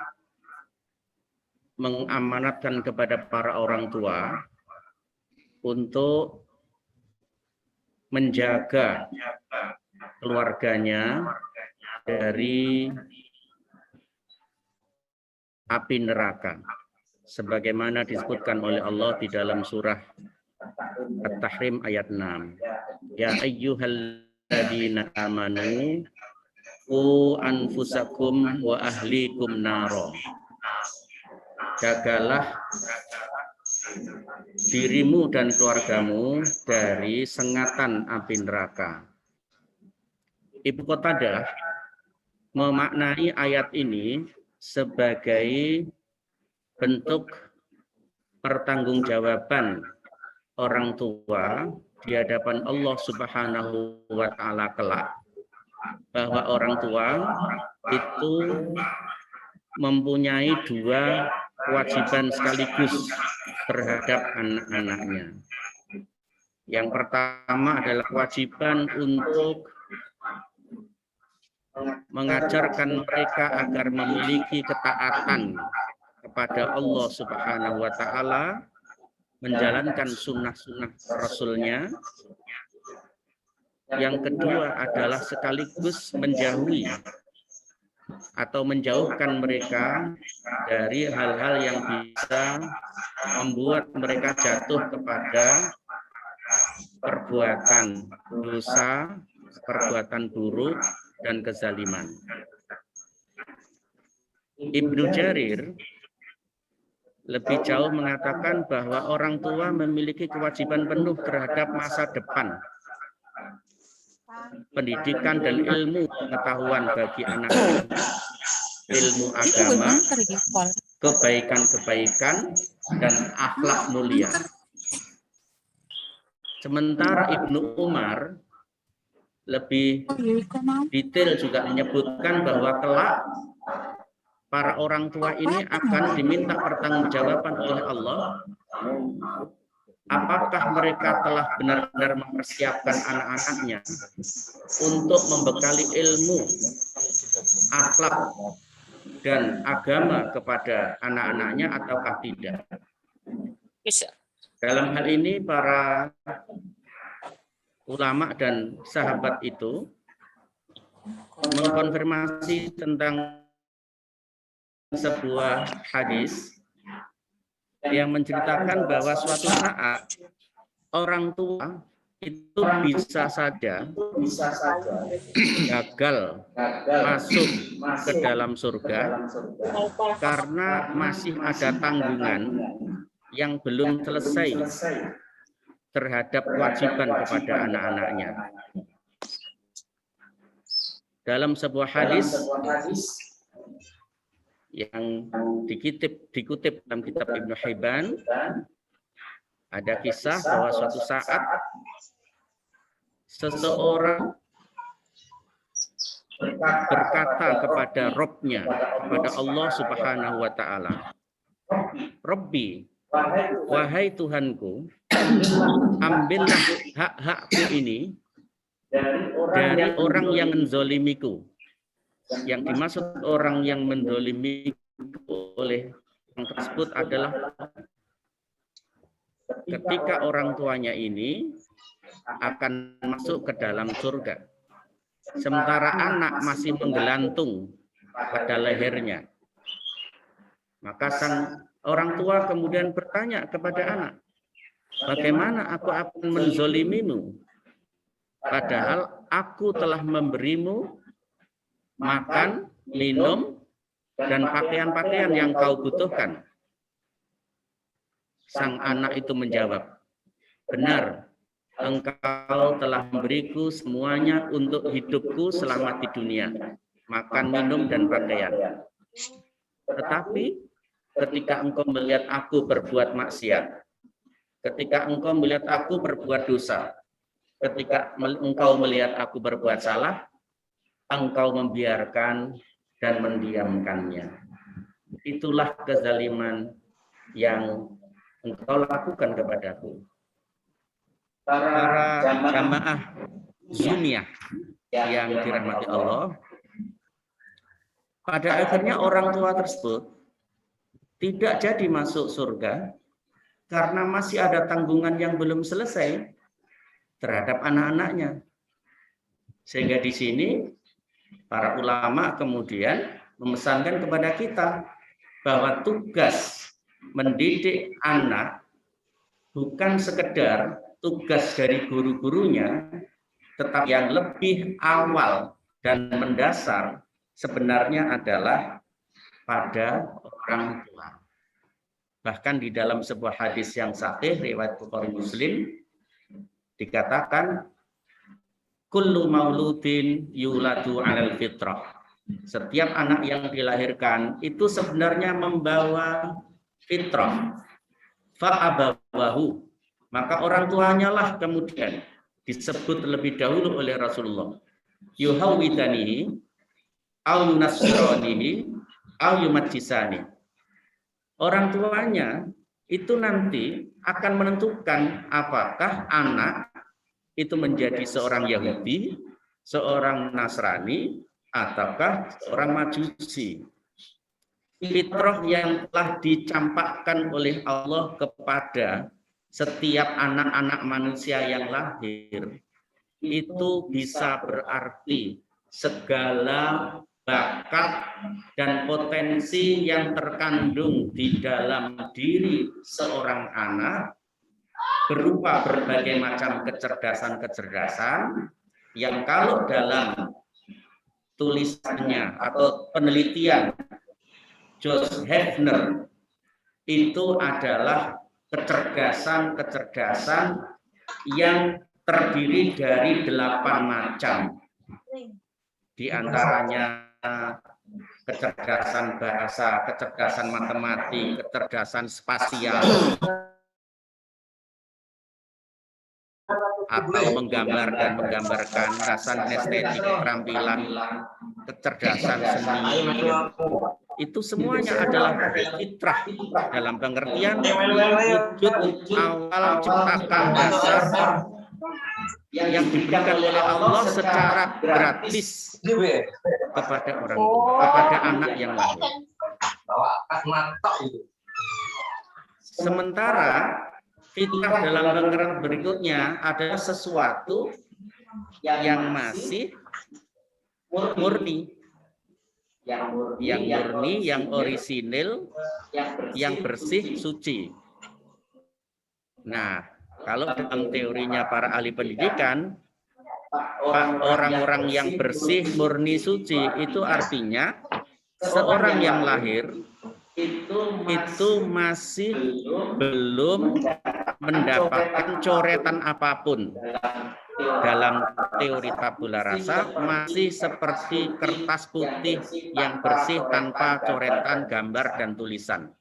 mengamanatkan kepada para orang tua untuk menjaga keluarganya dari api neraka, sebagaimana disebutkan oleh Allah di dalam surah At-Tahrim ayat 6. Ya ayyuhalladzina amanu qu anfusakum wa ahlikum naro. Jagalah dirimu dan keluargamu dari sengatan api neraka. Ibnu Qatadah memaknai ayat ini sebagai bentuk pertanggungjawaban orang tua di hadapan Allah Subhanahu wa taala kelak, bahwa orang tua itu mempunyai dua kewajiban sekaligus terhadap anak-anaknya. Yang pertama adalah kewajiban untuk mengajarkan mereka agar memiliki ketaatan kepada Allah Subhanahu wa taala, menjalankan sunnah-sunnah Rasulnya. Yang kedua adalah sekaligus menjauhi atau menjauhkan mereka dari hal-hal yang bisa membuat mereka jatuh kepada perbuatan dosa, perbuatan buruk, dan kezaliman. Ibnu Jarir lebih jauh mengatakan bahwa orang tua memiliki kewajiban penuh terhadap masa depan, pendidikan dan ilmu pengetahuan bagi anak, ilmu agama, kebaikan-kebaikan, dan akhlak mulia. Sementara Ibnu Umar lebih detail juga menyebutkan bahwa kelak para orang tua ini akan diminta pertanggungjawaban oleh Allah. Apakah mereka telah benar-benar mempersiapkan anak-anaknya untuk membekali ilmu, akhlak, dan agama kepada anak-anaknya ataukah tidak? Dalam hal ini para ulama dan sahabat itu mengkonfirmasi tentang sebuah hadis yang menceritakan bahwa suatu saat orang tua itu bisa saja gagal masuk ke dalam surga karena masih ada tanggungan yang belum selesai terhadap kewajiban kepada anak-anaknya. Dalam sebuah hadis yang dikutip dalam kitab Ibnu Hibban, ada kisah bahwa suatu saat seseorang berkata kepada Robnya, kepada Allah Subhanahu wa taala, Robbi, wahai Tuhanku, ambillah hak-hakku ini dari orang yang menzolimiku. Yang dimaksud orang yang mendolimi oleh yang tersebut adalah ketika orang tuanya ini akan masuk ke dalam surga, sementara anak masih menggelantung pada lehernya. Maka sang orang tua kemudian bertanya kepada anak, bagaimana aku akan menzolimimu, padahal aku telah memberimu makan, minum, dan pakaian-pakaian yang kau butuhkan. Sang anak itu menjawab, benar, engkau telah memberiku semuanya untuk hidupku selama di dunia, makan, minum, dan pakaian. Tetapi ketika engkau melihat aku berbuat maksiat, ketika engkau melihat aku berbuat dosa, ketika engkau melihat aku berbuat salah, engkau membiarkan dan mendiamkannya. Itulah kezaliman yang engkau lakukan kepadaku. Para jamaah Zumiyah yang dirahmati Allah, pada akhirnya orang tua tersebut tidak jadi masuk surga karena masih ada tanggungan yang belum selesai terhadap anak-anaknya. Sehingga di sini para ulama kemudian memesankan kepada kita bahwa tugas mendidik anak bukan sekedar tugas dari guru-gurunya, tetapi yang lebih awal dan mendasar sebenarnya adalah pada orang tua. Bahkan di dalam sebuah hadis yang sahih riwayat Bukhari Muslim dikatakan kullu mauludin yuladu 'alal fitrah. Setiap anak yang dilahirkan itu sebenarnya membawa fitrah. Fa'abawahu, maka orang tuanya lah kemudian disebut lebih dahulu oleh Rasulullah. Yuhawidanihi au yunasronihi au yumajjisani. Orang tuanya itu nanti akan menentukan apakah anak itu menjadi seorang Yahudi, seorang Nasrani, ataukah seorang Majusi. Fitrah yang telah dicampakkan oleh Allah kepada setiap anak-anak manusia yang lahir itu bisa berarti segala bakat dan potensi yang terkandung di dalam diri seorang anak berupa berbagai macam kecerdasan-kecerdasan yang kalau dalam tulisannya atau penelitian Josh Hefner itu adalah kecerdasan-kecerdasan yang terdiri dari 8 macam. Di antaranya kecerdasan bahasa, kecerdasan matematik, kecerdasan spasial, atau menggambar dan menggambarkan, kecerdasan estetik, keterampilan, kecerdasan seni. Itu semuanya adalah fitrah dalam pengertian wujud awal ciptakan dasar yang diberikan oleh Allah secara gratis kepada orang tua, kepada anak yang lahir. Sementara fitrah dalam pengertian berikutnya adalah sesuatu yang masih murni, yang orisinil, yang bersih, suci. Nah, kalau dalam teorinya para ahli pendidikan, orang-orang yang bersih, murni, suci itu artinya seorang yang lahir itu masih belum mendapatkan coretan apapun. Dalam teori tabula rasa masih seperti kertas putih yang bersih tanpa coretan gambar dan tulisan.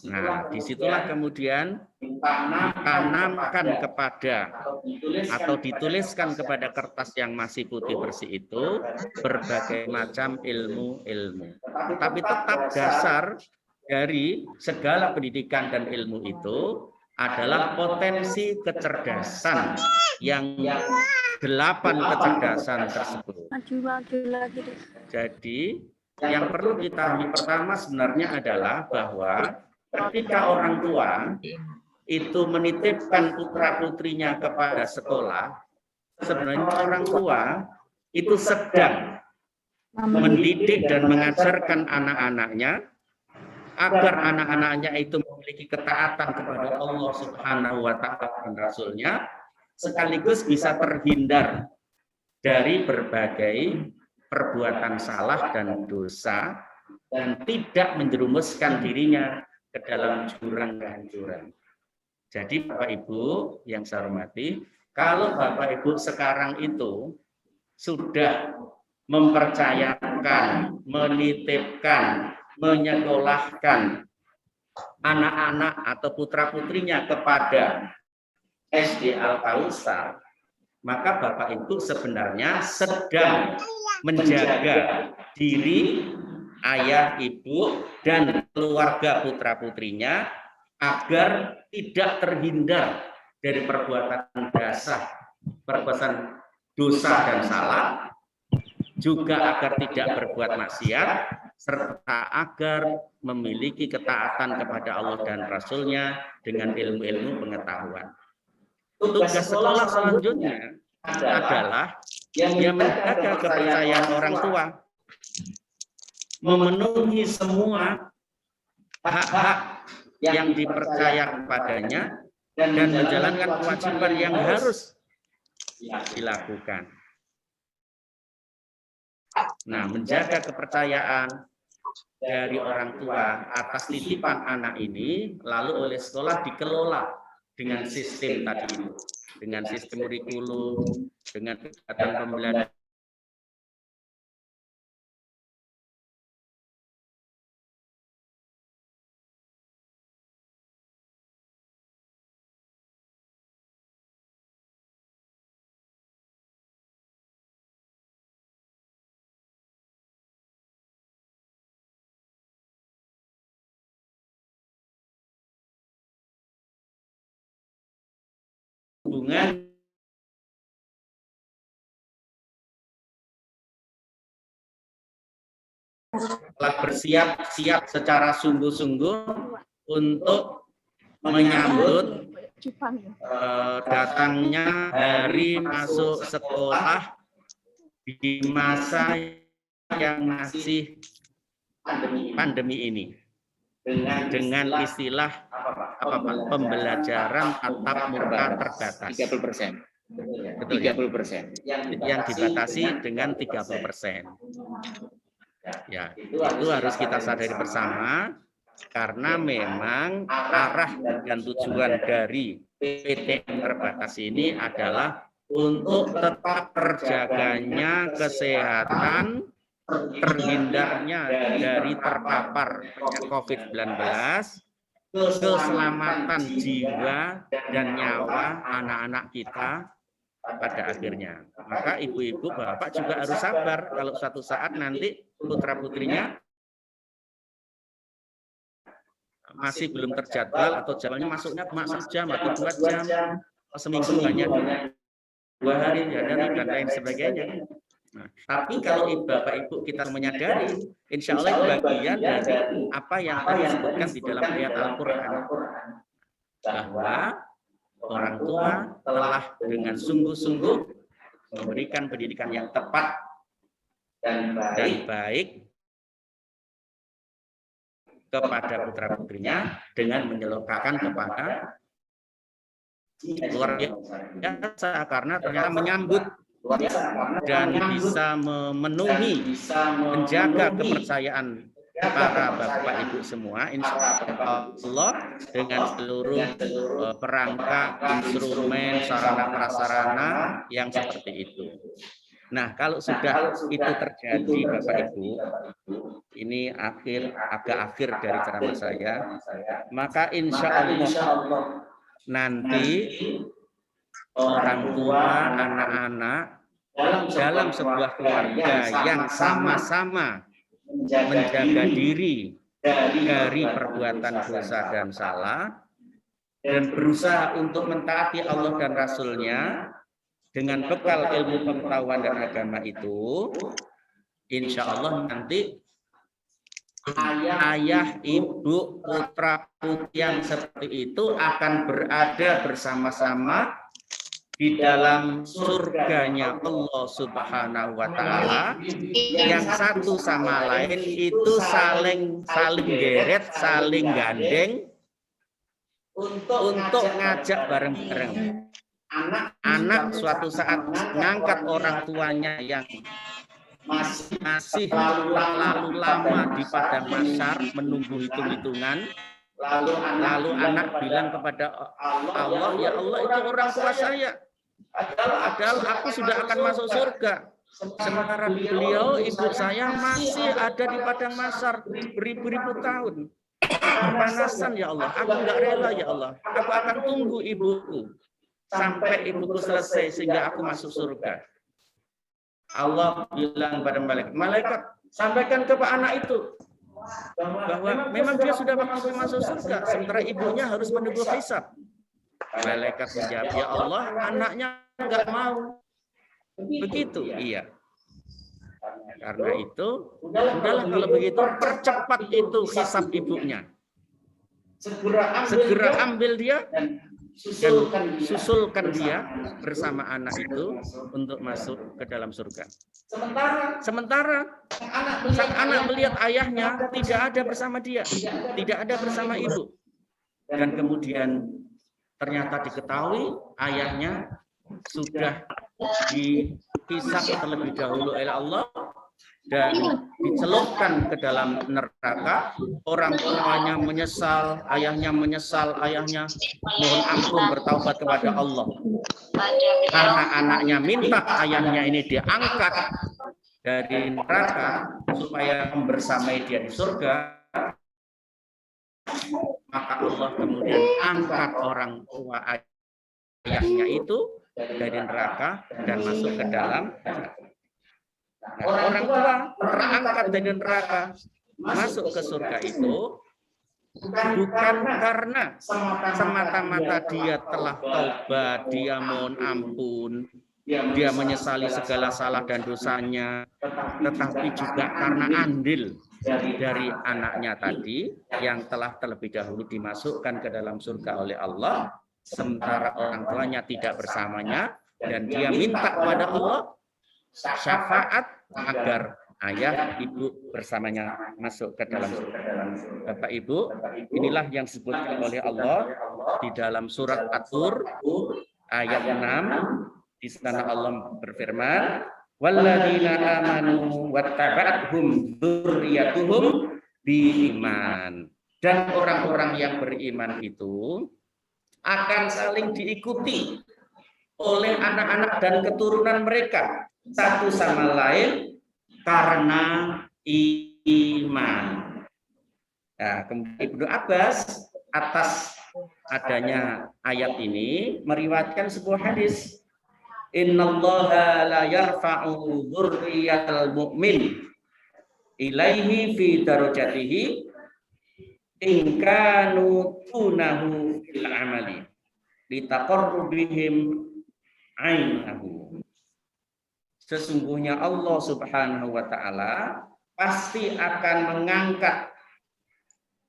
Nah, disitulah kemudian ditanamkan kepada atau dituliskan kepada kertas yang masih putih bersih itu berbagai macam ilmu-ilmu. Tapi tetap dasar dari segala pendidikan dan ilmu itu adalah potensi kecerdasan yang 8 kecerdasan tersebut. Jadi yang perlu diketahui pertama sebenarnya adalah bahwa ketika orang tua itu menitipkan putra-putrinya kepada sekolah, sebenarnya orang tua itu sedang mendidik dan mengajarkan anak-anaknya agar anak-anaknya itu memiliki ketaatan kepada Allah Subhanahu wa Ta'ala dan Rasul-Nya, sekaligus bisa terhindar dari berbagai perbuatan salah dan dosa dan tidak menjerumuskan dirinya ke dalam jurang kehancuran. Jadi Bapak Ibu yang saya hormati, kalau Bapak Ibu sekarang itu sudah mempercayakan, menitipkan, menyekolahkan anak-anak atau putra-putrinya kepada SD Al-Kausar, maka Bapak Ibu sebenarnya sedang menjaga diri ayah, ibu, dan keluarga putra-putrinya agar tidak terhindar dari perbuatan dosa dan salah, juga agar tidak berbuat maksiat, serta agar memiliki ketaatan kepada Allah dan Rasul-Nya dengan ilmu-ilmu pengetahuan. Tugas sekolah selanjutnya adalah yang menjaga kepercayaan orang tua, memenuhi semua hak-hak yang dipercaya kepadanya dan menjalankan kewajiban yang harus dilakukan. Nah, menjaga kepercayaan, dari orang tua atas titipan anak ini, lalu oleh sekolah dikelola dengan sistem tadi itu, dengan sistem kurikulum, dengan kegiatan pembelajaran. Hubungan telah bersiap-siap secara sungguh-sungguh untuk menyambut datangnya hari masuk sekolah di masa yang masih pandemi ini, dengan istilah apa Pak? Pembelajaran tatap muka terbatas. 30%. Betul ya? 30%. Yang dibatasi dengan 30%. Ya, itu harus kita sadari bersama, karena memang arah dan tujuan dari PTM terbatas ini adalah untuk tetap terjaganya kesehatan, terhindarnya dari terpapar COVID-19, keselamatan jiwa dan nyawa anak-anak kita pada akhirnya. Maka ibu-ibu, bapak juga harus sabar kalau suatu saat nanti putra-putrinya masih belum terjadwal atau jadwalnya masuknya cuma 1 jam atau 2 jam, seminggu hanya 2 hari, dan lain sebagainya. Nah, tapi kalau Bapak Ibu kita menyadari, insya Allah itu bagian dari apa yang tadi disebutkan di dalam ayat Al-Quran, bahwa orang tua telah dengan sungguh-sungguh memberikan pendidikan yang tepat dan baik kepada putra-putrinya dengan menyelokkan kepada luar biasa, karena ternyata menyambut dan bisa memenuhi, menjaga kepercayaan para bapak ibu semua, insya Allah, dengan seluruh perangkat, instrumen, sarana prasarana yang seperti itu. Nah, kalau sudah itu terjadi bapak ibu, ini agak akhir dari ceramah saya, maka insya Allah nanti orang tua, anak-anak dalam sebuah keluarga yang sama-sama menjaga diri dari perbuatan dosa dan salah dan berusaha untuk mentaati Allah dan Rasul-Nya dengan bekal ilmu pengetahuan dan agama itu, insya Allah nanti ayah, ibu, putra putri yang seperti itu akan berada bersama-sama di dalam surganya Allah Subhanahu wa Ta'ala, yang satu sama lain itu saling geret, saling gandeng untuk ngajak bareng-bareng. Anak suatu saat ngangkat orang tuanya yang masih terlalu lama di padang mahsyar menunggu hitung-hitungan. Lalu anak bilang kepada Allah, ya Allah, itu orang tua saya, padahal aku sudah akan masuk surga. Sementara beliau, ibu saya masih ada di padang mahsyar beribu-ribu tahun. Kepanasan ya Allah, aku nggak rela ya Allah. Aku akan tunggu ibuku sampai ibuku selesai sehingga aku masuk surga. Allah bilang pada malaikat, sampaikan kepada anak itu bahwa memang dia sudah masuk surga, sementara ibunya harus menunggu hisab. Malaikat menjawab, ya Allah, anaknya nggak mau. Begitu, iya. Karena itu, udahlah kalau begitu, percepat itu hisab ibunya. Segera ambil dia dan susulkan dia bersama anak itu untuk masuk ke dalam surga. Sementara sang anak melihat ayahnya tidak ada bersama dia, tidak ada bersama ibu. Dan kemudian ternyata diketahui ayahnya sudah dihisab terlebih dahulu oleh Allah dan dicelupkan ke dalam neraka, orang tuanya menyesal, ayahnya mohon ampun bertaubat kepada Allah. Karena anaknya minta ayahnya ini diangkat dari neraka supaya membersamai dia di surga, maka Allah kemudian angkat orang tua ayahnya itu dari neraka dan masuk ke dalam. Nah, orang tua terangkat dari neraka masuk ke surga itu bukan karena semata-mata dia telah taubat, dia mohon ampun, dia menyesali segala salah dan dosanya, tetapi juga karena andil dari anaknya tadi yang telah terlebih dahulu dimasukkan ke dalam surga oleh Allah, sementara orang tuanya tidak bersamanya, dan dia minta kepada Allah syafaat agar ayah, ibu bersamanya masuk ke dalam surga. Bapak Ibu, inilah yang disebutkan oleh Allah di dalam surat At-Tur ayat 6. Di sana Allah berfirman, walladzina amanu wattaba'athum dzurriyyatuhum biiman. Dan orang-orang yang beriman itu akan saling diikuti oleh anak-anak dan keturunan mereka satu sama lain karena iman. Nah, kemudian Ibnu Abbas atas adanya ayat ini meriwayatkan sebuah hadis. Innallaha la yarfa'u dzurriyyatal mu'min ilaihi fi darajatihi in kanu tunahu fil amali litaqarrubihim ainahu. Sesungguhnya Allah Subhanahu wa taala pasti akan mengangkat,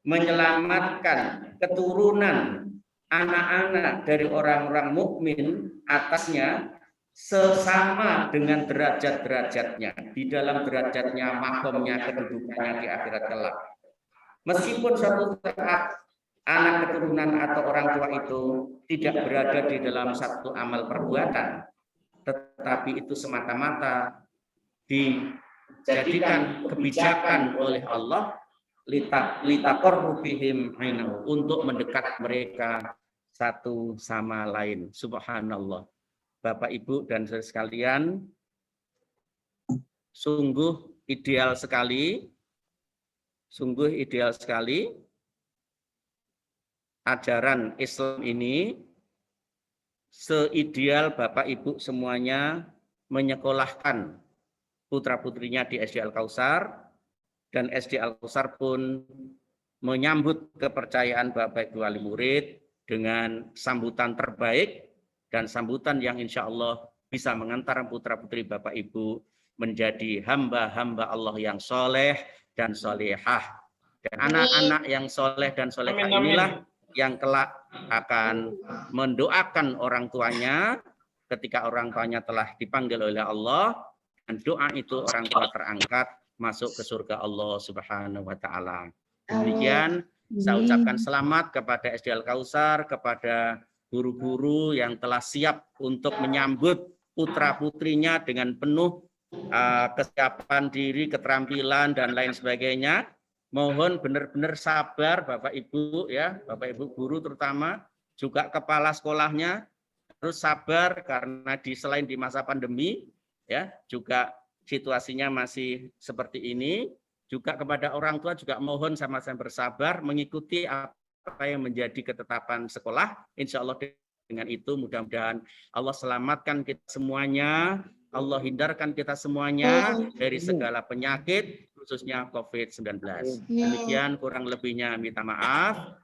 menyelamatkan keturunan anak-anak dari orang-orang mukmin atasnya sesama dengan derajat-derajatnya, di dalam derajatnya, makomnya, kedudukannya di akhirat kelak. Meskipun suatu saat anak keturunan atau orang tua itu tidak berada di dalam satu amal perbuatan, tetapi itu semata-mata dijadikan kebijakan oleh Allah litaqarrubihim ainahu, untuk mendekat mereka satu sama lain. Subhanallah. Bapak Ibu dan saudara sekalian, sungguh ideal sekali ajaran Islam ini. Seideal Bapak Ibu semuanya menyekolahkan putra-putrinya di SD Al-Kausar, dan SD Al-Kausar pun menyambut kepercayaan Bapak Ibu wali murid dengan sambutan terbaik dan sambutan yang insya Allah bisa mengantar putra-putri Bapak Ibu menjadi hamba-hamba Allah yang soleh dan solehah. Dan anak-anak yang soleh dan solehah inilah yang kelak akan mendoakan orang tuanya ketika orang tuanya telah dipanggil oleh Allah, dan doa itu orang tua terangkat masuk ke surga Allah Subhanahu wa taala. Demikian saya ucapkan selamat kepada SD Al-Kausar, kepada guru-guru yang telah siap untuk menyambut putra-putrinya dengan penuh kesiapan diri, keterampilan dan lain sebagainya. Mohon benar-benar sabar Bapak Ibu ya, Bapak Ibu guru terutama, juga kepala sekolahnya harus sabar karena selain di masa pandemi ya, juga situasinya masih seperti ini. Juga kepada orang tua juga mohon sama-sama bersabar mengikuti apa yang menjadi ketetapan sekolah. Insya Allah dengan itu mudah-mudahan Allah selamatkan kita semuanya, Allah hindarkan kita semuanya dari segala penyakit, khususnya COVID-19. Demikian kurang lebihnya minta maaf.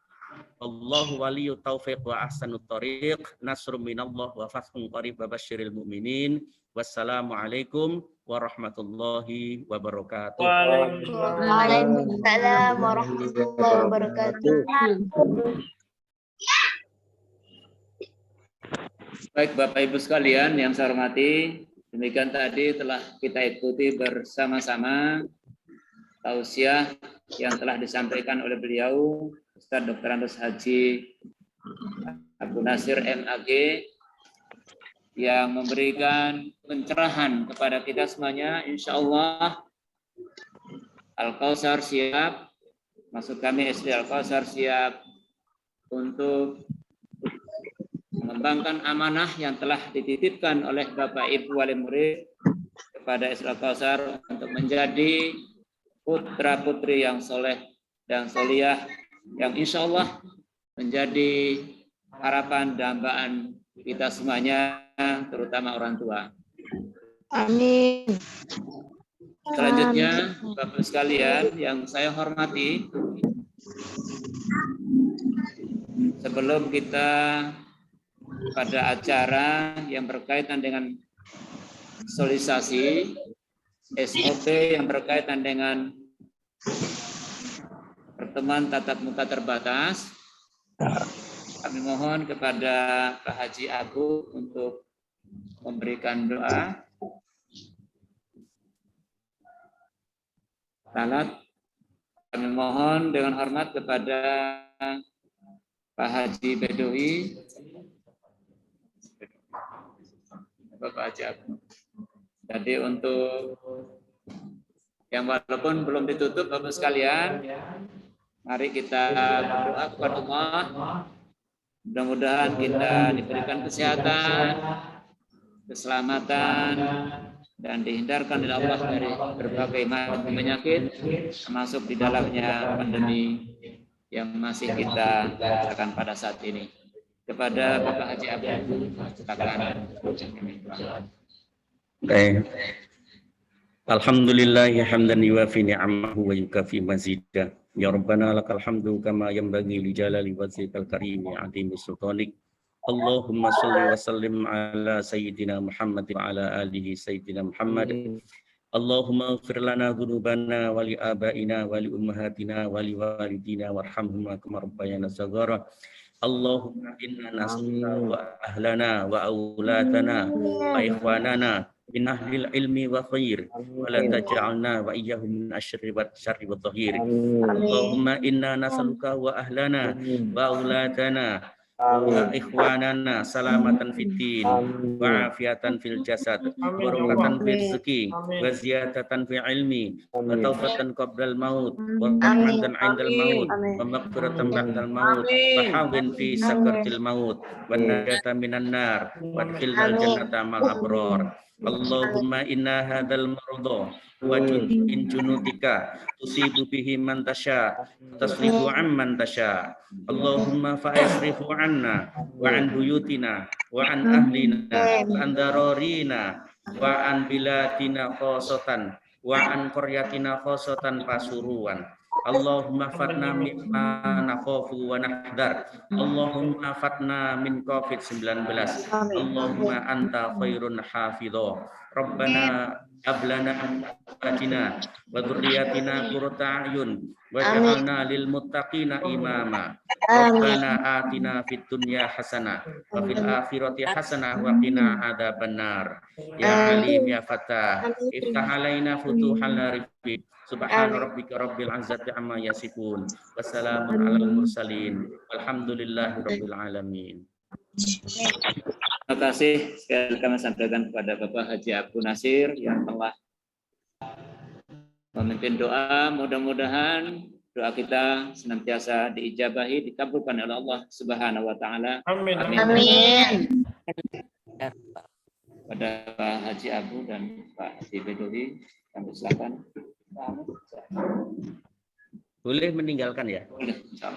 Allahu waliyyu taufiq wa ahsanut thoriq, nasrun minallah wa fathun qarib wa basyiril mu'minin. Wassalamualaikum warahmatullahi wabarakatuh. Waalaikumsalam warahmatullahi wabarakatuh. Baik Bapak Ibu sekalian yang saya hormati, demikian tadi telah kita ikuti bersama-sama tausiah yang telah disampaikan oleh beliau Ustaz Dr. Andes Haji Abu Nasir MAG, yang memberikan pencerahan kepada kita semuanya. Insya Allah Al-Kausar siap, maksud kami SD Al-Kausar siap untuk mengembangkan amanah yang telah dititipkan oleh Bapak Ibu wali murid kepada SD Al-Kausar untuk menjadi putra-putri yang soleh dan soliyah yang insya Allah menjadi harapan dambaan kita semuanya, terutama orang tua. Amin. Selanjutnya, Bapak sekalian yang saya hormati, sebelum kita pada acara yang berkaitan dengan sosialisasi, SOP yang berkaitan dengan pertemuan tatap muka terbatas, kami mohon kepada Pak Haji Abu untuk memberikan doa. Salat, kami mohon dengan hormat kepada Pak Haji Bedowi, Bapak Haji Abu. Jadi untuk yang walaupun belum ditutup Bapak sekalian, mari kita berdoa kepada Allah. Mudah-mudahan kita diberikan kesehatan, keselamatan, dan dihindarkan oleh Allah dari berbagai macam penyakit, termasuk di dalamnya pandemi yang masih kita rasakan pada saat ini. Kepada Bapak Haji Abu, silakan. Baik. Alhamdulillah hamdan yuwafi ni'amahu wa yukafi mazidah. Ya Rabbana lakal hamdu kama yanbaghi li jalali wajhikal karimi azimi sultanik. Allahumma shalli wa sallim ala sayyidina Muhammad wa ala alihi sayyidina Muhammad. Allahumma ighfir lana dhunubana wa li abaina wa li ummahatina wa li walidina warhamhum kama rabbayana shaghara. Allahumma inna nas'aluka wa ahlana wa auladana wa ikhwanana min ahlil ilmi wa khair wa la taj'alna wa iyyahum min asyri wa syarri wa dhahir. Allahumma inna nas'aluka wa ahlana wa auladana wa ikhwanana salamatan fid din wa afiatan fil jasad wa barakatan fil rizqi wa ziyadatan fil ilmi wa taufatan qabla al maut wa rahmatan 'indal maut wa maghfiratan ba'dal maut wa hawin fi sakaratil maut wa najatan minan nar wa adkhilnal jannata ma'al abrar. Allahumma inna hadzal marada wa in junutika tusibu bihi man tasha tasrifu amman tasha. Allahumma fa'asrifu anna wa an buyutina wa an ahlina wa an dararina wa an biladina khosatan wa an qaryatina khosatan pasuruan. Allahumma fatna mimma nakhafu wa nahdar. Allahumma fatna min COVID-19. Allahumma anta khairun hafidho. Rabbana ablana ajina wa dzurriyyatina qurrata a'yun waj'alna lil muttaqina imama. Rabbana atina fid dunya hasanah wa fil akhirati hasanah wa qina adzabannar. Ya alim ya fatah, iftah alaina futuhal arifin. Subhana rabbika rabbil izzati amma yasifun. Wassalamun alal mursalin. Walhamdulillahi rabbil alamin. Terima kasih sekali kami sampaikan kepada Bapak Haji Abu Nasir yang telah memimpin doa. Mudah-mudahan doa kita senantiasa diijabahi, dikabulkan oleh Allah Subhanahu wa taala. Amin. Amin. Pada Pak Haji Abu dan Pak Haji Bedowi, kami silakan. Boleh meninggalkan ya?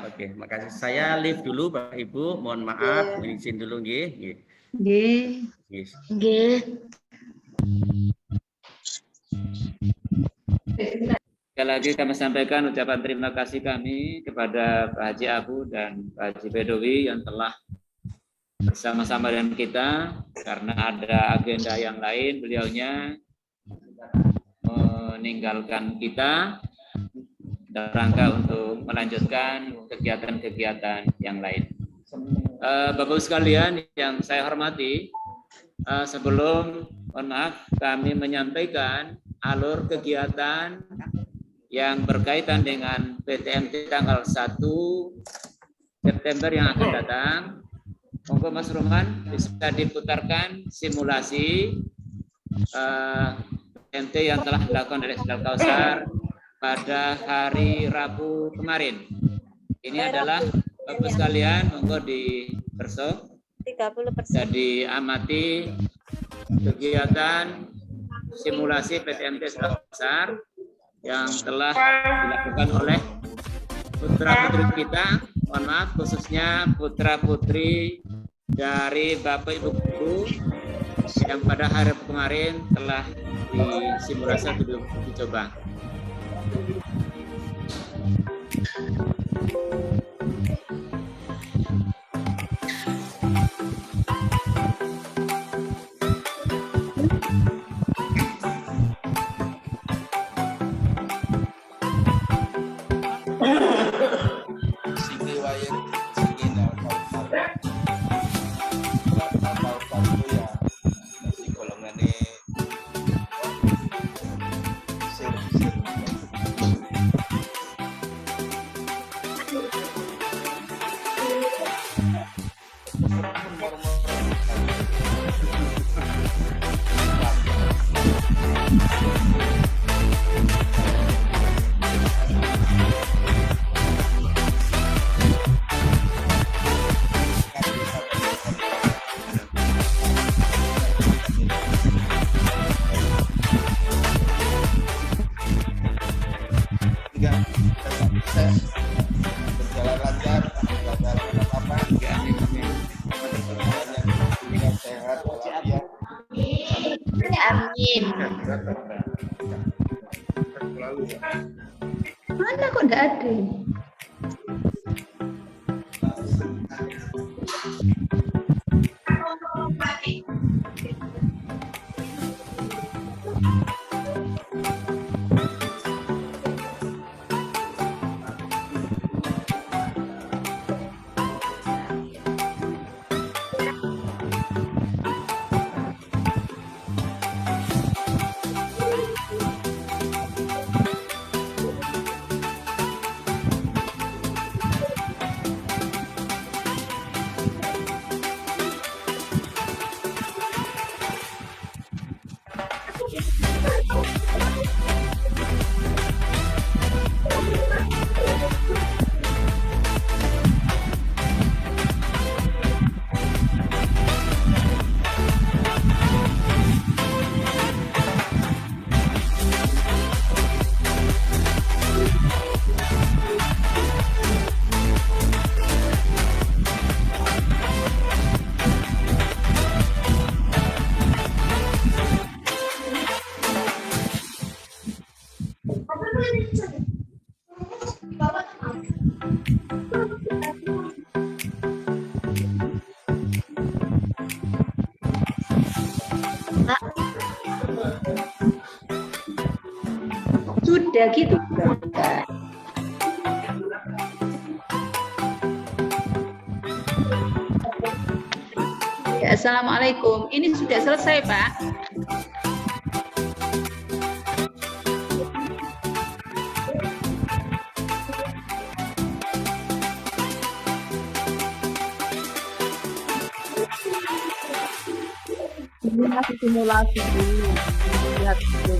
Oke, makasih. Saya live dulu Bapak Ibu, mohon maaf, izin dulu nggih. Nggih. Nggih. Sekali lagi kami sampaikan ucapan terima kasih kami kepada Pak Haji Abu dan Pak Haji Bedowi yang telah bersama-sama dengan kita karena ada agenda yang lain. Beliaunya meninggalkan kita dalam rangka untuk melanjutkan kegiatan-kegiatan yang lain. Bapak sekalian yang saya hormati, sebelum mohon maaf kami menyampaikan alur kegiatan yang berkaitan dengan PTMT tanggal 1 September yang akan datang. Monggo Mas Ruman bisa diputarkan simulasi PTMT yang telah dilakukan oleh Sdal Kausar pada hari Rabu kemarin. Ini adalah Bapak sekalian, monggo diperso. 30%. Jadi amati kegiatan simulasi PTMT Sdal Kausar yang telah dilakukan oleh putra-putri kita, mohon maaf khususnya putra-putri dari Bapak Ibu Guru yang pada hari kemarin telah disimulasi atau dicoba. Berjalan lancar, tidak ada apa-apa. Sehat walafiat. Amin. Mana kok enggak ada? Sudah gitu. Ya, Assalamualaikum. Ini sudah selesai, Pak. Ini masih simulasi dulu. Lihat dulu.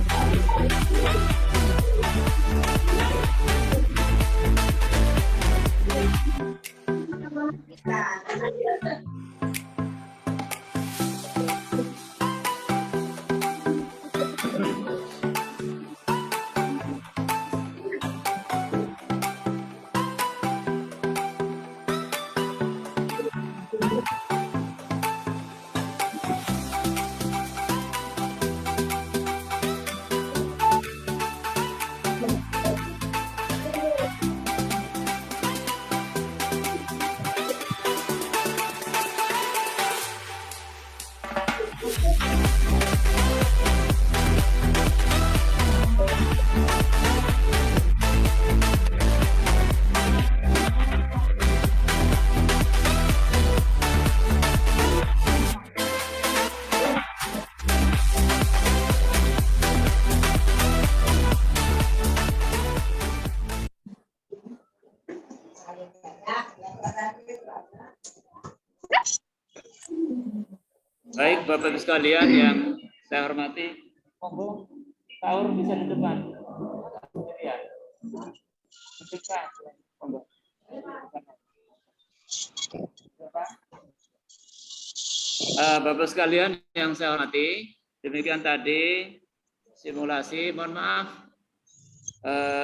Baik, Bapak Ibu sekalian yang saya hormati, monggo Sahur bisa di depan. Ya. Bapak sekalian yang saya hormati, demikian tadi simulasi. Mohon maaf,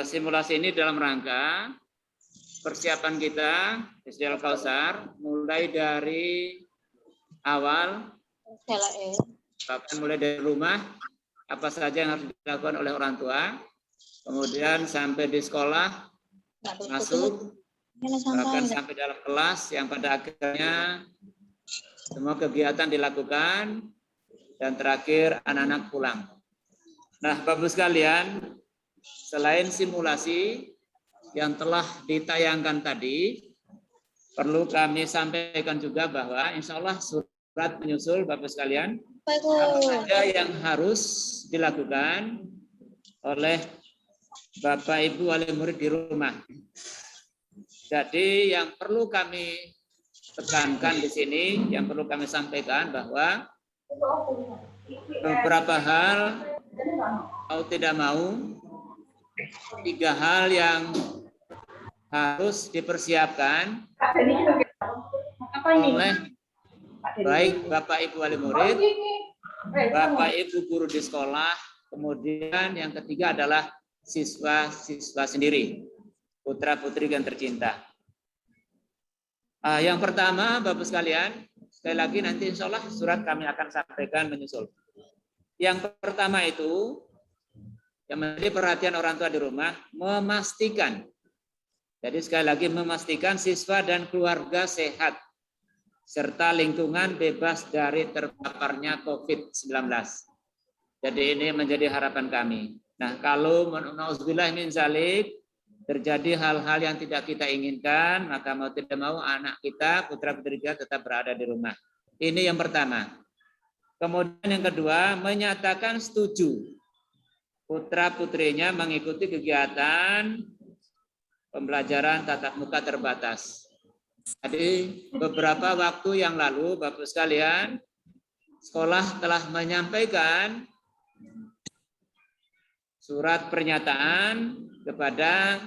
simulasi ini dalam rangka persiapan kita SD Al-Kausar mulai dari awal, bahkan mulai dari rumah, apa saja yang harus dilakukan oleh orang tua, kemudian sampai di sekolah, masuk, bahkan sampai dalam kelas yang pada akhirnya semua kegiatan dilakukan, dan terakhir anak-anak pulang. Nah, Bapak sekalian, selain simulasi yang telah ditayangkan tadi, perlu kami sampaikan juga bahwa insya Allah surat menyusul Bapak sekalian, apa saja yang harus dilakukan oleh Bapak Ibu wali murid di rumah. Jadi yang perlu kami tekankan di sini, yang perlu kami sampaikan bahwa beberapa hal mau tidak mau, 3 hal yang harus dipersiapkan oleh baik Bapak Ibu wali murid, Bapak Ibu guru di sekolah, kemudian yang ketiga adalah siswa-siswa sendiri, putra-putri yang tercinta. Yang pertama, Bapak sekalian, sekali lagi nanti insya Allah surat kami akan sampaikan menyusul. Yang pertama itu, yang menjadi perhatian orang tua di rumah, memastikan, jadi sekali lagi memastikan siswa dan keluarga sehat, serta lingkungan bebas dari terpaparnya COVID-19. Jadi ini menjadi harapan kami. Nah, kalau na'udzubillah min zalik, terjadi hal-hal yang tidak kita inginkan, maka mau tidak mau anak kita, putra-putri kita tetap berada di rumah. Ini yang pertama. Kemudian yang kedua, menyatakan setuju putra-putrinya mengikuti kegiatan pembelajaran tatap muka terbatas. Jadi beberapa waktu yang lalu, Bapak sekalian, sekolah telah menyampaikan surat pernyataan kepada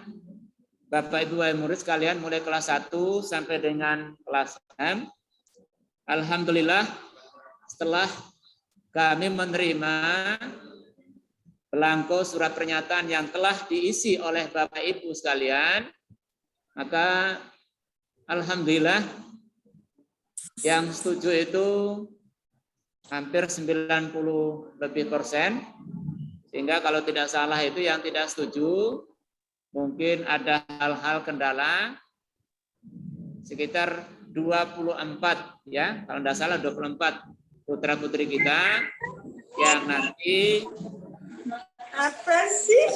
Bapak Ibu wali murid sekalian mulai kelas 1 sampai dengan kelas 6. Alhamdulillah setelah kami menerima belangko surat pernyataan yang telah diisi oleh Bapak Ibu sekalian, maka alhamdulillah yang setuju itu hampir 90% lebih, sehingga kalau tidak salah itu yang tidak setuju mungkin ada hal-hal kendala sekitar 24 ya, kalau tidak salah 24 putra-putri kita yang nanti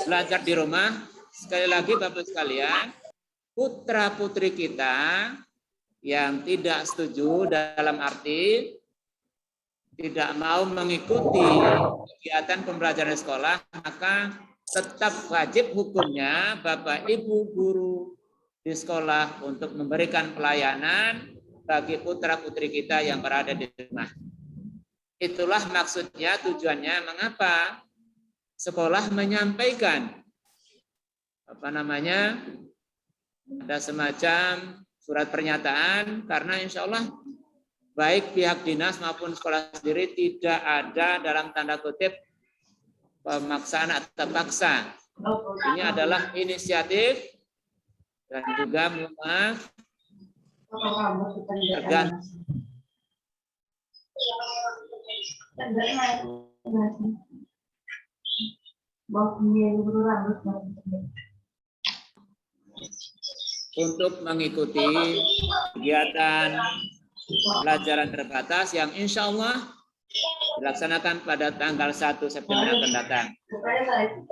belajar di rumah. Sekali lagi Bapak sekalian, putra-putri kita yang tidak setuju dalam arti tidak mau mengikuti kegiatan pembelajaran sekolah, maka tetap wajib hukumnya Bapak Ibu guru di sekolah untuk memberikan pelayanan bagi putra-putri kita yang berada di rumah. Itulah maksudnya, tujuannya mengapa sekolah menyampaikan ada semacam surat pernyataan, karena insya Allah baik pihak dinas maupun sekolah sendiri tidak ada dalam tanda kutip pemaksaan atau paksa. Ini adalah inisiatif dan juga tergantung. Untuk mengikuti kegiatan pelajaran terbatas yang insya Allah dilaksanakan pada tanggal 1 September yang akan datang.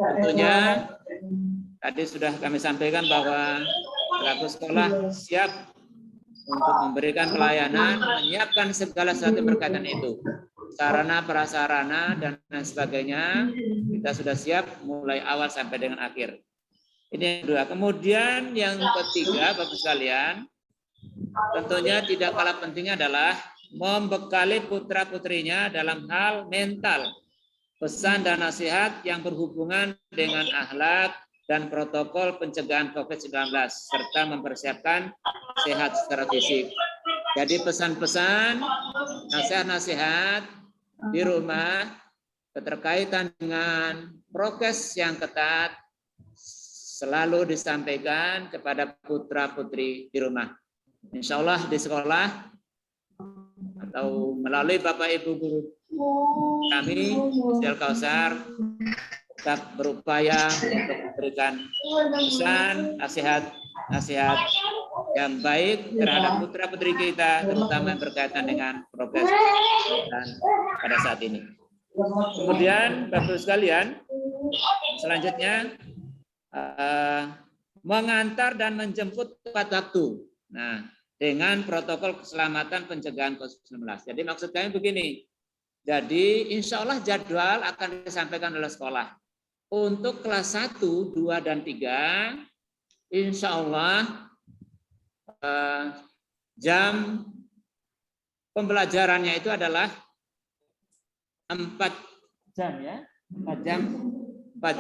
Tentunya tadi sudah kami sampaikan bahwa pelaku sekolah siap untuk memberikan pelayanan, menyiapkan segala sesuatu berkaitan itu, sarana prasarana dan lain sebagainya. Kita sudah siap mulai awal sampai dengan akhir. Ini yang kedua. Kemudian yang ketiga, Bapak sekalian, tentunya tidak kalah pentingnya adalah membekali putra-putrinya dalam hal mental. pesan dan nasihat yang berhubungan dengan akhlak dan protokol pencegahan COVID-19 serta mempersiapkan sehat secara fisik. Jadi pesan-pesan, nasihat-nasihat di rumah keterkaitan dengan prokes yang ketat selalu disampaikan kepada putra-putri di rumah. Insya Allah di sekolah atau melalui Bapak Ibu guru kami, Masjidil Kausar, tetap berupaya untuk memberikan pesan, nasihat yang baik terhadap putra-putri kita, terutama yang berkaitan dengan progres dan pada saat ini. Kemudian, Bapak-Ibu sekalian, selanjutnya mengantar dan menjemput tepat waktu. Nah, dengan protokol keselamatan pencegahan COVID-19. Jadi maksud kami begini. Jadi insya Allah jadwal akan disampaikan oleh sekolah. Untuk kelas 1, 2, dan 3, insya Allah jam pembelajarannya itu adalah 4 jam ya. 4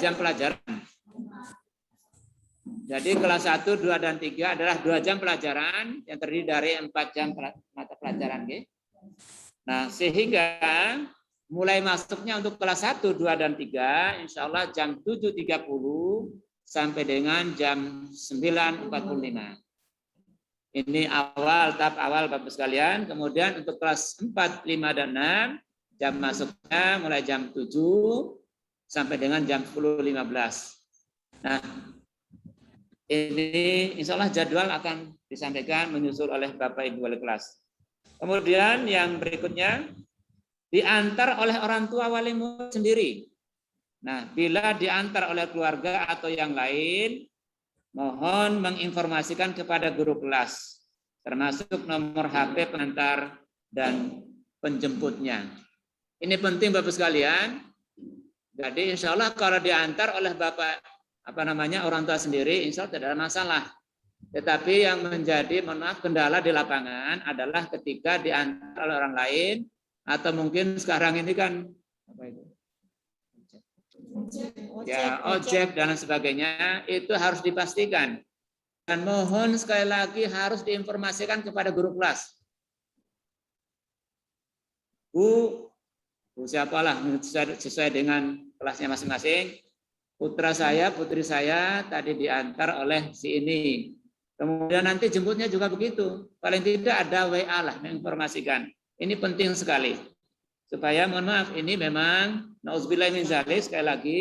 jam pelajaran. Jadi kelas 1, 2, dan 3 adalah 2 jam pelajaran yang terdiri dari 4 jam mata pelajaran. Nah, sehingga mulai masuknya untuk kelas 1, 2, dan 3, insya Allah jam 7.30 sampai dengan jam 9.45. Ini tahap awal Bapak sekalian. Kemudian untuk kelas 4, 5, dan 6, jam masuknya mulai jam 7 sampai dengan jam 10.15. Nah, ini insya Allah jadwal akan disampaikan menyusul oleh Bapak Ibu wali kelas. Kemudian yang berikutnya diantar oleh orang tua wali murid sendiri. Nah, bila diantar oleh keluarga atau yang lain, mohon menginformasikan kepada guru kelas, termasuk nomor HP pengantar dan penjemputnya. Ini penting Bapak sekalian. Jadi insya Allah kalau diantar oleh orang tua sendiri, insya Allah tidak ada masalah. Tetapi yang menjadi kendala di lapangan adalah ketika diantar oleh orang lain atau mungkin sekarang ini kan ojek dan sebagainya, itu harus dipastikan. Dan mohon sekali lagi harus diinformasikan kepada guru kelas. Bu siapalah sesuai dengan kelasnya masing-masing. Putra saya, putri saya tadi diantar oleh si ini. Kemudian nanti jemputnya juga begitu. Paling tidak ada WA lah menginformasikan. Ini penting sekali. Supaya mohon maaf ini memang nauzubillah min dzalik, sekali lagi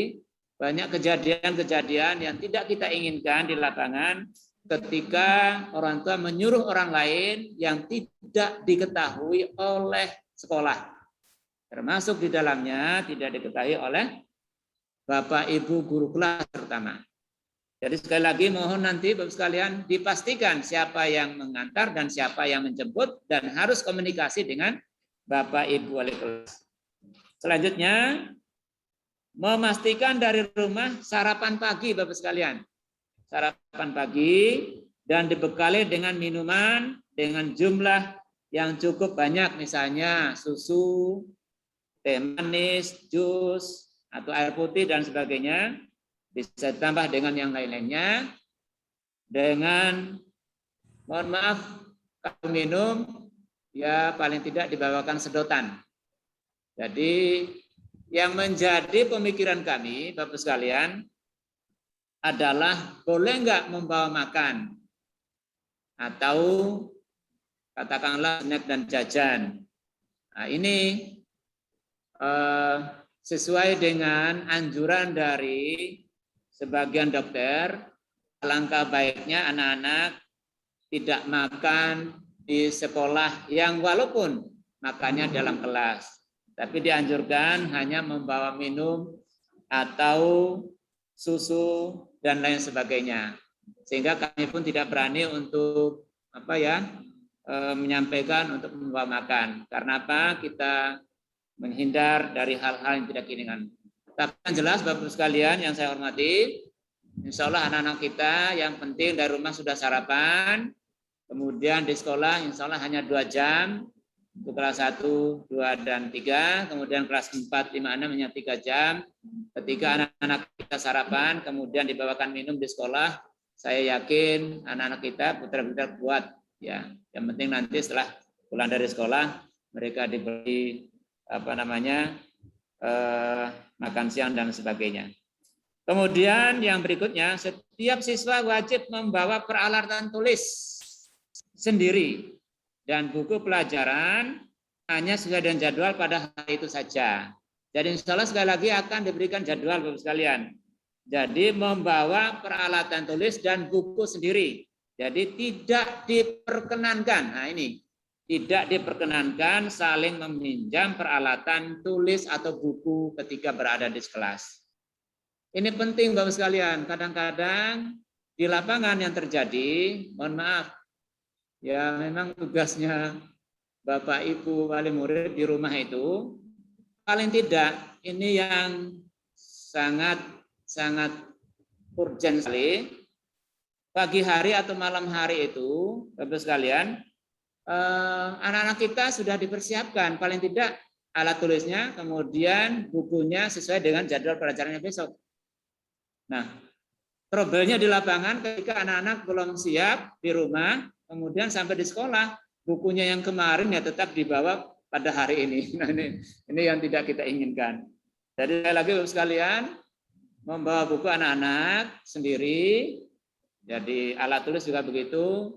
banyak kejadian-kejadian yang tidak kita inginkan di lapangan ketika orang tua menyuruh orang lain yang tidak diketahui oleh sekolah. Termasuk di dalamnya tidak diketahui oleh Bapak Ibu guru kelas terutama. Jadi sekali lagi mohon nanti Bapak sekalian dipastikan siapa yang mengantar dan siapa yang menjemput dan harus komunikasi dengan Bapak Ibu wali kelas. Selanjutnya memastikan dari rumah sarapan pagi Bapak sekalian. Sarapan pagi dan dibekali dengan minuman dengan jumlah yang cukup banyak, misalnya susu, teh manis, jus, atau air putih dan sebagainya. Bisa ditambah dengan yang lain-lainnya. Dengan, mohon maaf, kalau minum, ya paling tidak dibawakan sedotan. Jadi, yang menjadi pemikiran kami, Bapak sekalian, adalah boleh nggak membawa makan? Atau katakanlah snack dan jajan. Nah, ini sesuai dengan anjuran dari sebagian dokter, alangkah baiknya anak-anak tidak makan di sekolah yang walaupun makannya dalam kelas, tapi dianjurkan hanya membawa minum atau susu dan lain sebagainya. Sehingga kami pun tidak berani untuk menyampaikan untuk membawa makan. Karena apa? Kita menghindar dari hal-hal yang tidak keinginan. Tapi yang jelas Bapak sekalian yang saya hormati, insya Allah anak-anak kita yang penting dari rumah sudah sarapan, kemudian di sekolah insya Allah hanya 2 jam, untuk kelas 1, 2, dan 3, kemudian kelas 4, 5, 6 hanya 3 jam. Ketika anak-anak kita sarapan, kemudian dibawakan minum di sekolah, saya yakin anak-anak kita putra-putra kuat. Ya, yang penting nanti setelah pulang dari sekolah, mereka diberi makan siang dan sebagainya. Kemudian yang berikutnya, setiap siswa wajib membawa peralatan tulis sendiri dan buku pelajaran hanya sesuai dengan jadwal pada hari itu saja. Jadi insya Allah sekali lagi akan diberikan jadwal Bapak sekalian. Jadi membawa peralatan tulis dan buku sendiri. Jadi tidak diperkenankan. Nah ini, tidak diperkenankan saling meminjam peralatan tulis atau buku ketika berada di kelas. Ini penting Bapak sekalian. Kadang-kadang di lapangan yang terjadi, mohon maaf, ya memang tugasnya Bapak Ibu wali murid di rumah itu paling tidak ini yang sangat urgent sekali. Pagi hari atau malam hari itu Bapak sekalian, anak-anak kita sudah dipersiapkan paling tidak alat tulisnya, kemudian bukunya sesuai dengan jadwal pelajarannya besok. Nah, problemnya di lapangan ketika anak-anak belum siap di rumah, kemudian sampai di sekolah, bukunya yang kemarin ya tetap dibawa pada hari ini. Nah, ini yang tidak kita inginkan. Jadi sekali lagi Bapak sekalian, membawa buku anak-anak sendiri, jadi alat tulis juga begitu.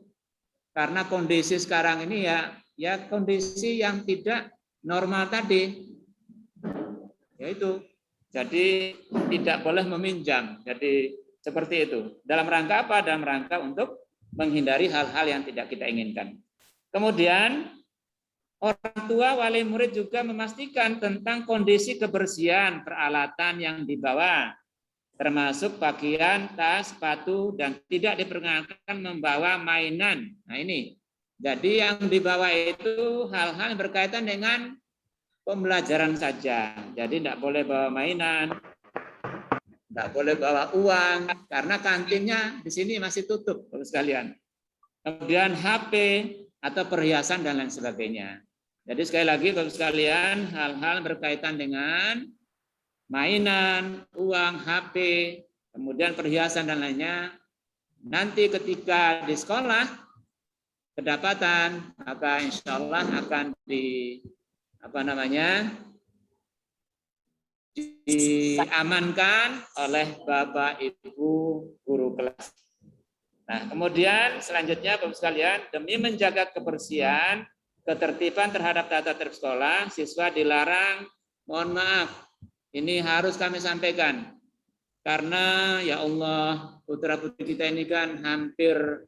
Karena kondisi sekarang ini ya kondisi yang tidak normal tadi. Yaitu, jadi tidak boleh meminjam. Jadi seperti itu. Dalam rangka apa? Dalam rangka untuk menghindari hal-hal yang tidak kita inginkan. Kemudian orang tua wali murid juga memastikan tentang kondisi kebersihan peralatan yang dibawa, termasuk pakaian, tas, sepatu, dan tidak diperkenankan membawa mainan. Nah ini, jadi yang dibawa itu hal-hal yang berkaitan dengan pembelajaran saja. Jadi tidak boleh bawa mainan, tidak boleh bawa uang, karena kantinnya di sini masih tutup, Bapak sekalian. Kemudian HP atau perhiasan dan lain sebagainya. Jadi sekali lagi Bapak sekalian, hal-hal berkaitan dengan mainan, uang, HP, kemudian perhiasan dan lainnya, nanti ketika di sekolah kedapatan, maka insya Allah akan diamankan oleh Bapak Ibu guru kelas. Nah, kemudian selanjutnya Bapak sekalian, demi menjaga kebersihan, ketertiban terhadap tata tertib sekolah, siswa dilarang, mohon maaf, ini harus kami sampaikan. Karena ya Allah, putra-putri kita ini kan hampir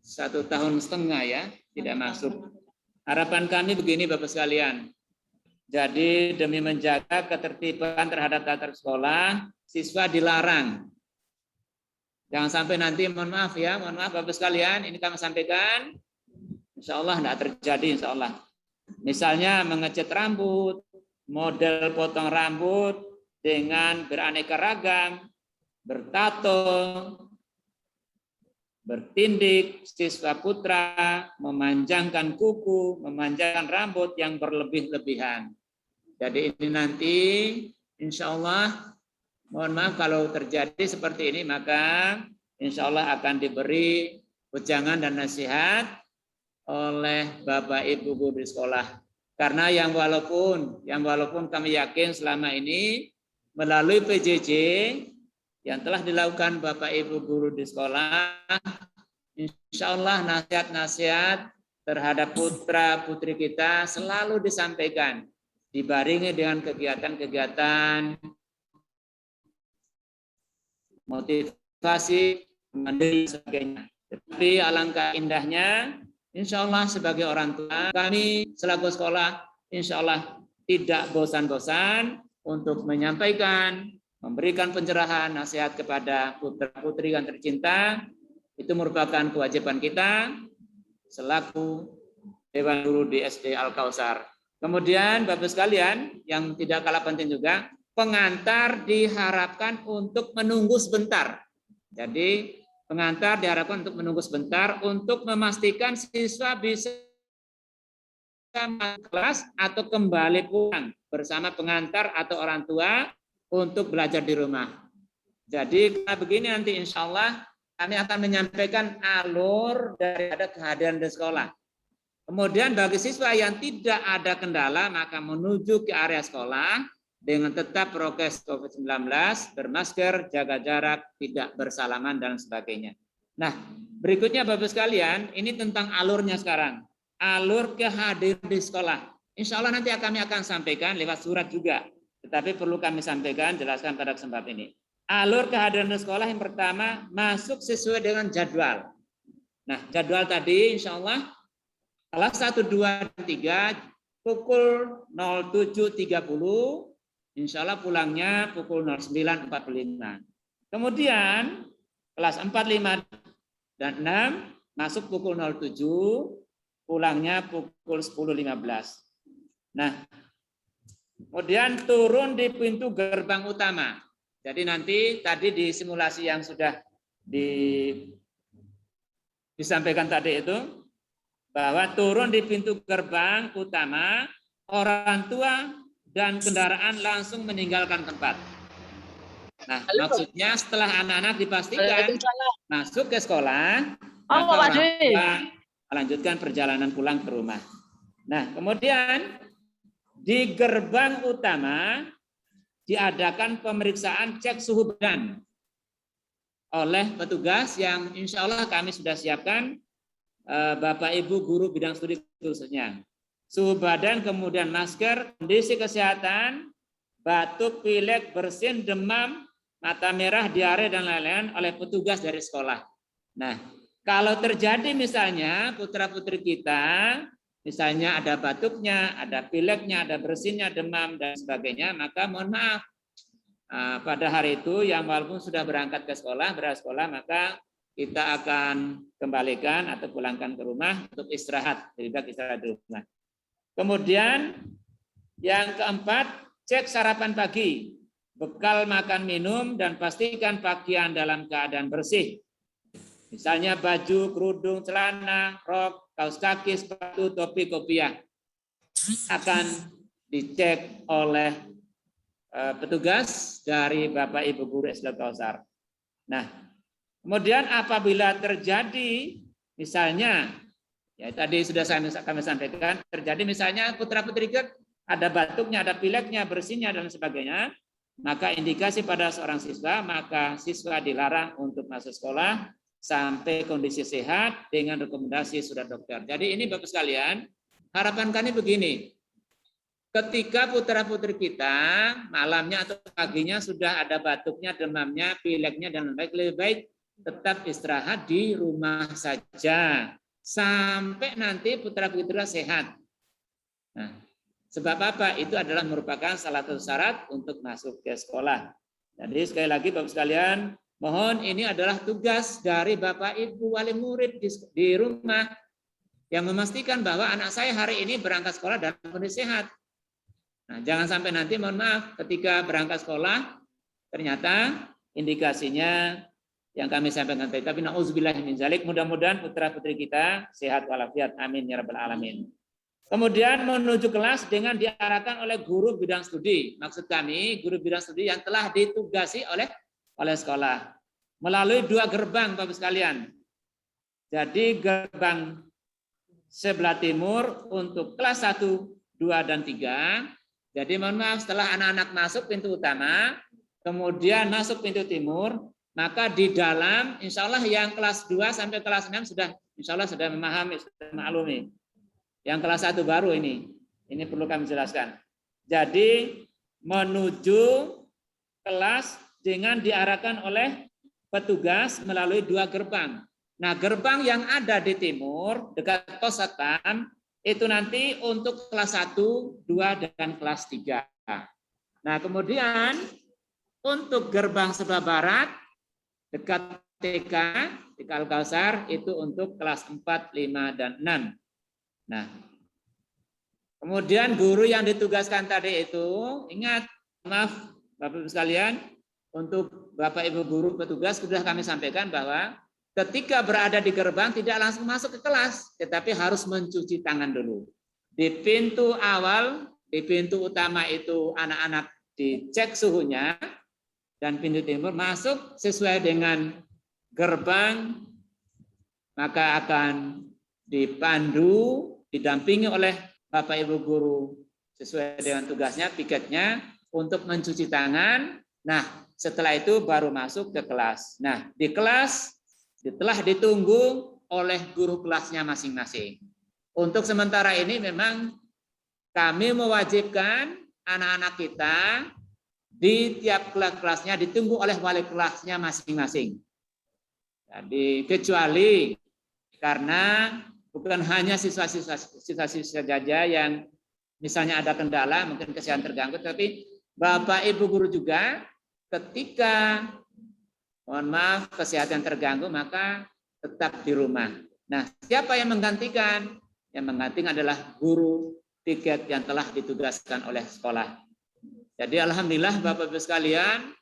1,5 tahun ya, tidak masuk. Harapan kami begini Bapak sekalian. Jadi demi menjaga ketertiban terhadap tata tertib sekolah, siswa dilarang. Jangan sampai nanti, mohon maaf Bapak sekalian, ini kami sampaikan, insya Allah tidak terjadi, insya Allah. Misalnya mengecat rambut, model potong rambut dengan beraneka ragam, bertato, bertindik, siswa putra, memanjangkan kuku, memanjangkan rambut yang berlebih-lebihan. Jadi ini nanti, insya Allah, mohon maaf kalau terjadi seperti ini, maka insya Allah akan diberi wejangan dan nasihat oleh Bapak Ibu guru di sekolah. Karena yang walaupun kami yakin selama ini melalui PJJ yang telah dilakukan Bapak Ibu guru di sekolah, insya Allah nasihat-nasihat terhadap putra-putri kita selalu disampaikan, dibarengi dengan kegiatan-kegiatan motivasi, dan sebagainya. Tapi alangkah indahnya, insya Allah sebagai orang tua, kami selaku sekolah, insya Allah tidak bosan-bosan untuk menyampaikan, memberikan pencerahan, nasihat kepada putra-putri yang tercinta. Itu merupakan kewajiban kita selaku Dewan Guru di SD Al-Kausar. Kemudian Bapak sekalian, yang tidak kalah penting juga, pengantar diharapkan untuk menunggu sebentar. Jadi pengantar diharapkan untuk menunggu sebentar untuk memastikan siswa bisa kelas atau kembali pulang bersama pengantar atau orang tua untuk belajar di rumah. Jadi begini nanti insya Allah kami akan menyampaikan alur daripada kehadiran di sekolah. Kemudian bagi siswa yang tidak ada kendala maka menuju ke area sekolah dengan tetap prokes COVID-19, bermasker, jaga jarak, tidak bersalaman dan sebagainya. Nah, berikutnya Bapak sekalian, ini tentang alurnya sekarang. Alur kehadiran di sekolah. Insya Allah nanti kami akan sampaikan lewat surat juga. Tetapi perlu kami sampaikan, jelaskan pada kesempatan ini. Alur kehadiran di sekolah yang pertama, masuk sesuai dengan jadwal. Nah, jadwal tadi insya Allah kelas 1, 2, dan 3 pukul 07.30, insya Allah pulangnya pukul 09.45. Kemudian kelas 4, 5, dan 6 masuk pukul 07, pulangnya pukul 10.15. Nah, kemudian turun di pintu gerbang utama. Jadi nanti tadi di simulasi yang sudah disampaikan tadi itu, bahwa turun di pintu gerbang utama, orang tua dan kendaraan langsung meninggalkan tempat. Nah, maksudnya setelah anak-anak dipastikan masuk ke sekolah, maka orang tua melanjutkan perjalanan pulang ke rumah. Nah, kemudian di gerbang utama diadakan pemeriksaan cek suhu badan oleh petugas yang insya Allah kami sudah siapkan, Bapak Ibu guru bidang studi khususnya. Suhu badan, kemudian masker, kondisi kesehatan, batuk, pilek, bersin, demam, mata merah, diare, dan lain-lain oleh petugas dari sekolah. Nah, kalau terjadi misalnya putra-putri kita, misalnya ada batuknya, ada pileknya, ada bersinnya, demam, dan sebagainya, maka mohon maaf. Pada hari itu yang walaupun sudah berangkat ke sekolah, maka kita akan kembalikan atau pulangkan ke rumah untuk istirahat, lebih istirahat di rumah. Kemudian yang keempat, cek sarapan pagi, bekal makan minum, dan pastikan pakaian dalam keadaan bersih. Misalnya baju, kerudung, celana, rok, kaos kaki, sepatu, topi, kopiah akan dicek oleh petugas dari Bapak Ibu guru SD Al-Kausar. Nah, kemudian apabila terjadi misalnya, ya tadi sudah kami sampaikan, terjadi misalnya putra-putri kita ada batuknya, ada pileknya, bersinnya, dan sebagainya, maka indikasi pada seorang siswa, maka siswa dilarang untuk masuk sekolah sampai kondisi sehat dengan rekomendasi surat dokter. Jadi ini Bapak sekalian, harapan kami begini, ketika putra-putri kita malamnya atau paginya sudah ada batuknya, demamnya, pileknya, dan lebih baik tetap istirahat di rumah saja sampai nanti putra-putri sehat. Nah, sebab apa? Itu adalah merupakan salah satu syarat untuk masuk ke sekolah. Jadi sekali lagi Bapak sekalian, mohon ini adalah tugas dari Bapak Ibu wali murid di rumah yang memastikan bahwa anak saya hari ini berangkat sekolah dalam kondisi sehat. Nah, jangan sampai nanti mohon maaf ketika berangkat sekolah ternyata indikasinya yang kami sampaikan tadi. Tapi nauzubillah min zalik, mudah-mudahan putra-putri kita sehat walafiat. Amin ya rabbal alamin. Kemudian menuju kelas dengan diarahkan oleh guru bidang studi. Maksud kami guru bidang studi yang telah ditugasi oleh sekolah melalui 2 gerbang Bapak sekalian. Jadi gerbang sebelah timur untuk kelas 1, 2, dan 3. Jadi mohon maaf setelah anak-anak masuk pintu utama, kemudian masuk pintu timur, maka di dalam insya Allah yang kelas 2 sampai kelas 6 sudah insya Allah sudah memahami, sudah maklumi. Yang kelas 1 baru ini perlu kami jelaskan. Jadi menuju kelas dengan diarahkan oleh petugas melalui 2 gerbang. Nah, gerbang yang ada di timur dekat pos satpam itu nanti untuk kelas 1, 2, dan kelas 3. Nah, kemudian untuk gerbang sebelah barat dekat TK Al-Kausar itu untuk kelas 4, 5, dan 6. Nah, kemudian guru yang ditugaskan tadi itu, ingat, maaf Bapak Ibu sekalian, untuk Bapak Ibu guru petugas sudah kami sampaikan bahwa ketika berada di gerbang tidak langsung masuk ke kelas, tetapi harus mencuci tangan dulu. di pintu awal, di pintu utama itu anak-anak dicek suhunya, dan pintu timur masuk sesuai dengan gerbang, maka akan dipandu, didampingi oleh Bapak Ibu guru sesuai dengan tugasnya, piketnya untuk mencuci tangan. Nah, setelah itu baru masuk ke kelas. Nah, di kelas telah ditunggu oleh guru kelasnya masing-masing. Untuk sementara ini memang kami mewajibkan anak-anak kita di tiap kelas-kelasnya ditunggu oleh wali kelasnya masing-masing. Jadi kecuali karena bukan hanya siswa-siswa saja yang misalnya ada kendala, mungkin kesehatan terganggu, tapi Bapak Ibu guru juga ketika mohon maaf kesehatan terganggu maka tetap di rumah. Nah, siapa yang menggantikan? Yang menggantikan adalah guru piket yang telah ditugaskan oleh sekolah. Jadi alhamdulillah Bapak Ibu sekalian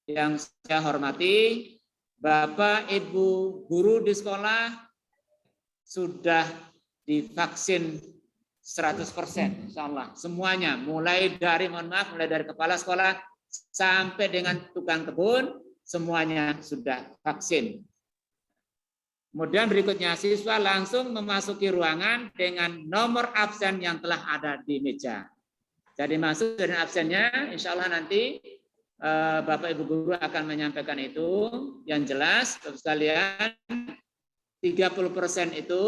yang saya hormati, Bapak Ibu guru di sekolah sudah divaksin 100%, insya Allah. Semuanya, mulai dari kepala sekolah sampai dengan tukang kebun, semuanya sudah vaksin. Kemudian berikutnya, siswa langsung memasuki ruangan dengan nomor absen yang telah ada di meja. Jadi masuk dengan absennya, insya Allah nanti Bapak Ibu guru akan menyampaikan itu. Yang jelas, Bapak sekalian, 30% itu,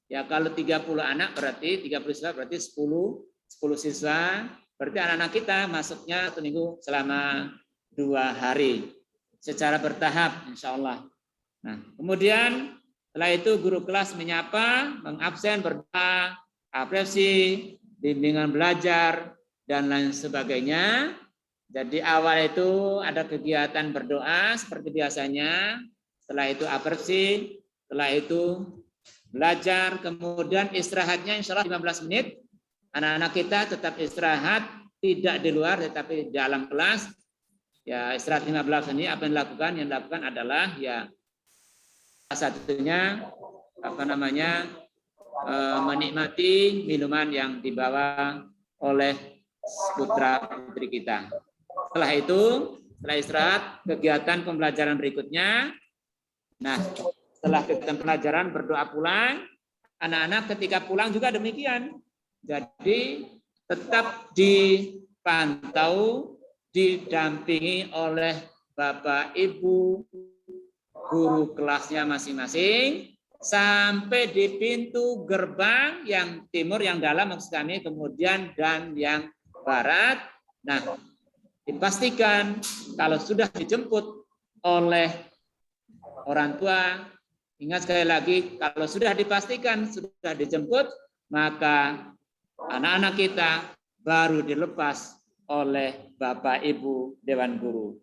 ya kalau 30 anak berarti 30 siswa berarti 10 siswa. Berarti anak-anak kita masuknya 1 minggu selama 2 hari. Secara bertahap, insya Allah. Nah, kemudian setelah itu guru kelas menyapa, mengabsen, berdoa, apresiasi, bimbingan belajar, dan lain sebagainya. Jadi awal itu ada kegiatan berdoa seperti biasanya, setelah itu apresiasi, setelah itu belajar, kemudian istirahatnya insya Allah 15 menit. Anak-anak kita tetap istirahat, tidak di luar tetapi di dalam kelas. Ya istirahat 15 menit, apa yang dilakukan? Yang dilakukan adalah ya satunya menikmati minuman yang dibawa oleh putra putri kita. Setelah itu, setelah istirahat, kegiatan pembelajaran berikutnya. Nah, setelah kegiatan pelajaran berdoa pulang, anak-anak ketika pulang juga demikian. Jadi tetap dipantau, didampingi oleh Bapak Ibu guru kelasnya masing-masing sampai di pintu gerbang yang timur, yang dalam maksud kami, kemudian dan yang barat. Nah, dipastikan kalau sudah dijemput oleh orang tua, ingat sekali lagi, kalau sudah dipastikan sudah dijemput, maka anak-anak kita baru dilepas oleh Bapak Ibu Dewan Guru.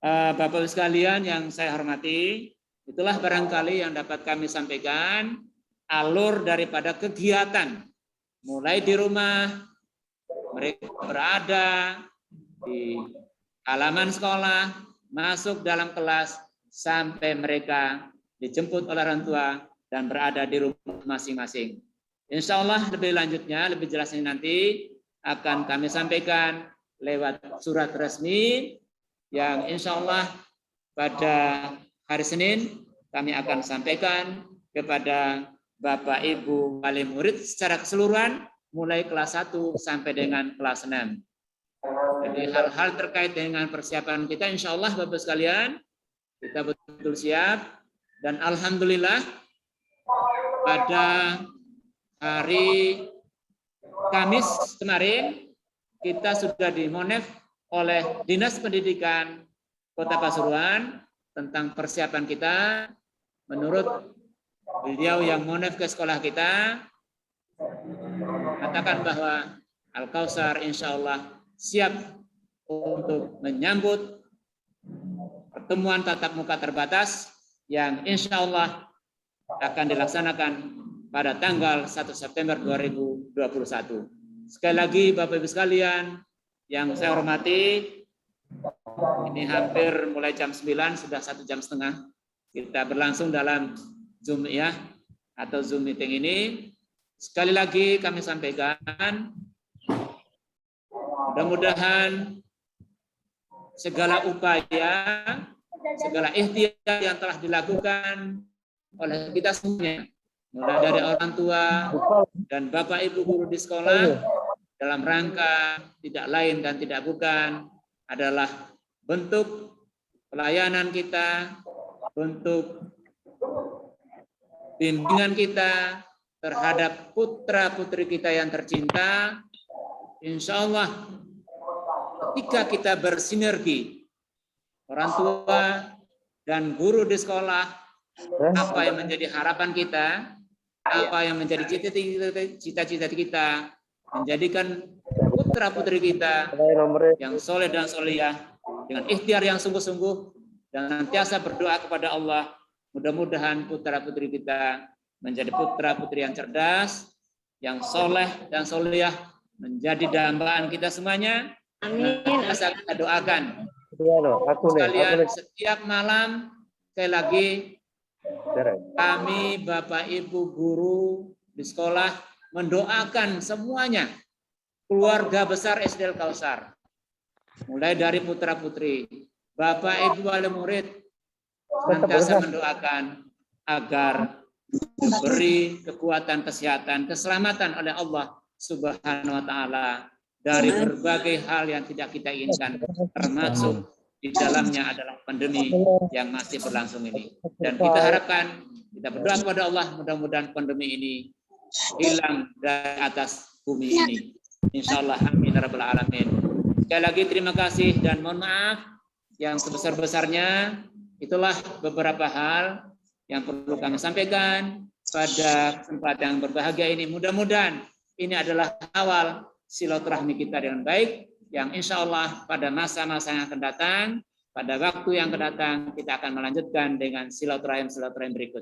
Bapak Ibu sekalian yang saya hormati, itulah barangkali yang dapat kami sampaikan alur daripada kegiatan. Mulai di rumah, mereka berada di halaman sekolah, masuk dalam kelas, sampai mereka dijemput oleh orang tua dan berada di rumah masing-masing. Insya Allah lebih lanjutnya, lebih jelasnya nanti akan kami sampaikan lewat surat resmi yang insya Allah pada hari Senin kami akan sampaikan kepada Bapak Ibu wali murid secara keseluruhan mulai kelas 1 sampai dengan kelas 6. Jadi hal-hal terkait dengan persiapan kita insya Allah Bapak sekalian kita betul-betul siap, dan alhamdulillah pada hari Kamis kemarin kita sudah dimonef oleh Dinas Pendidikan Kota Pasuruan tentang persiapan kita. Menurut beliau yang monef ke sekolah kita katakan bahwa Al-Kausar insya Allah siap untuk menyambut pertemuan tatap muka terbatas yang insya Allah akan dilaksanakan pada tanggal 1 September 2021. Sekali lagi Bapak Ibu sekalian yang saya hormati, ini hampir mulai jam 9, sudah 1,5 jam kita berlangsung dalam Zoom ya, atau Zoom meeting ini. sekali lagi kami sampaikan, mudah-mudahan segala upaya, segala ikhtiar yang telah dilakukan oleh kita semuanya, mulai dari orang tua dan Bapak Ibu guru di sekolah, dalam rangka tidak lain dan tidak bukan adalah bentuk pelayanan kita, bentuk bimbingan kita terhadap putra-putri kita yang tercinta. Insya Allah ketika kita bersinergi, orang tua dan guru di sekolah, apa yang menjadi harapan kita, apa yang menjadi cita-cita kita, menjadikan putra-putri kita yang soleh dan solehah dengan ikhtiar yang sungguh-sungguh dan nantiasa berdoa kepada Allah, mudah-mudahan putra-putri kita menjadi putra-putri yang cerdas, yang soleh dan solehah, menjadi dambaan kita semuanya. Amin. Kita doakan sekalian setiap malam. Sekali lagi kami Bapak Ibu guru di sekolah mendoakan semuanya, keluarga besar SD Al-Kausar, mulai dari putra-putri, Bapak Ibu wali murid, senantiasa mendoakan agar diberi kekuatan, kesehatan, keselamatan oleh Allah Subhanahu wa taala dari berbagai hal yang tidak kita inginkan, termasuk di dalamnya adalah pandemi yang masih berlangsung ini. Dan kita harapkan, kita berdoa kepada Allah, mudah-mudahan pandemi ini hilang dari atas bumi ini. Insyaallah, amin ya rabbal alamin. Sekali lagi terima kasih dan mohon maaf yang sebesar-besarnya. Itulah beberapa hal yang perlu kami sampaikan pada kesempatan yang berbahagia ini. Mudah-mudahan ini adalah awal silaturahmi kita dengan baik, yang insya Allah pada masa-masa yang akan datang, pada waktu yang akan datang, kita akan melanjutkan dengan silaturahim berikut.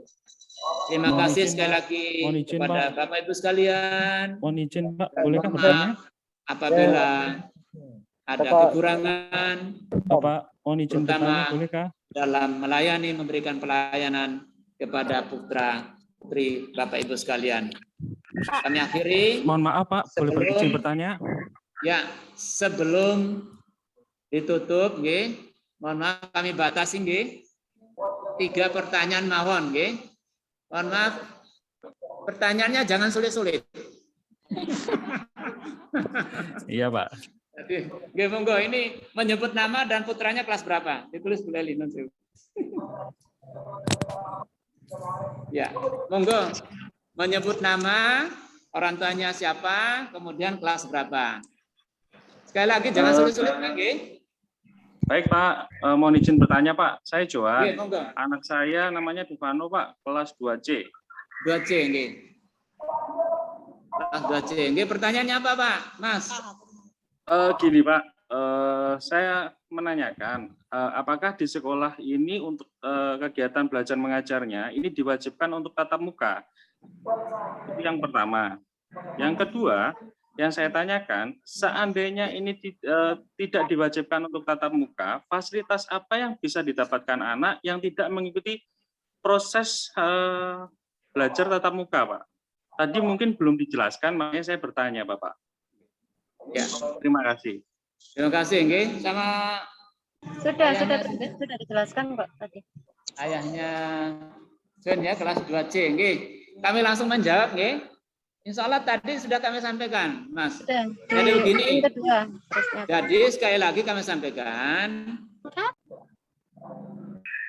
Terima kasih sekali lagi kepada Bapak Ibu sekalian. Mohon izin Pak, bolehkah bertanya? Apabila ada kekurangan, Bapak, mohon izin bertanya, terutama bolehkah? dalam melayani, memberikan pelayanan kepada putra-putri Bapak Ibu sekalian. Kami akhiri. Mohon maaf Pak, boleh berizin bertanya? Ya, sebelum ditutup, nggih, mohon maaf kami batasi nggih. 3 pertanyaan mawon nggih. Mohon maaf, pertanyaannya jangan sulit-sulit. Iya Pak. Jadi, nggih monggo, ini menyebut nama dan putranya kelas berapa? Ditulis Bu Leli. Ya, monggo. Menyebut nama, orang tuanya siapa, kemudian kelas berapa. Sekali lagi jangan sulit-sulit lagi. Baik Pak, mohon izin bertanya Pak. Saya Johan. Oke, monggo. Anak saya namanya Divano Pak, kelas 2C. 2C nggih. Kelas 2C. Nggih, pertanyaannya apa Pak, Mas? Gini Pak, saya menanyakan, apakah di sekolah ini untuk kegiatan belajar mengajarnya ini diwajibkan untuk tatap muka? Itu yang pertama. Yang kedua, yang saya tanyakan, seandainya ini tidak diwajibkan untuk tatap muka, fasilitas apa yang bisa didapatkan anak yang tidak mengikuti proses belajar tatap muka, Pak? Tadi mungkin belum dijelaskan, makanya saya bertanya, Bapak. Ya, terima kasih. Terima kasih, nggih. Sama sudah dijelaskan Pak tadi. Ayahnya Sen ya, kelas 2C, nggih. Kami langsung menjawab, nggih. Insya Allah tadi sudah kami sampaikan, Mas. Sudah. Jadi begini. Kedua. Jadi sekali lagi kami sampaikan.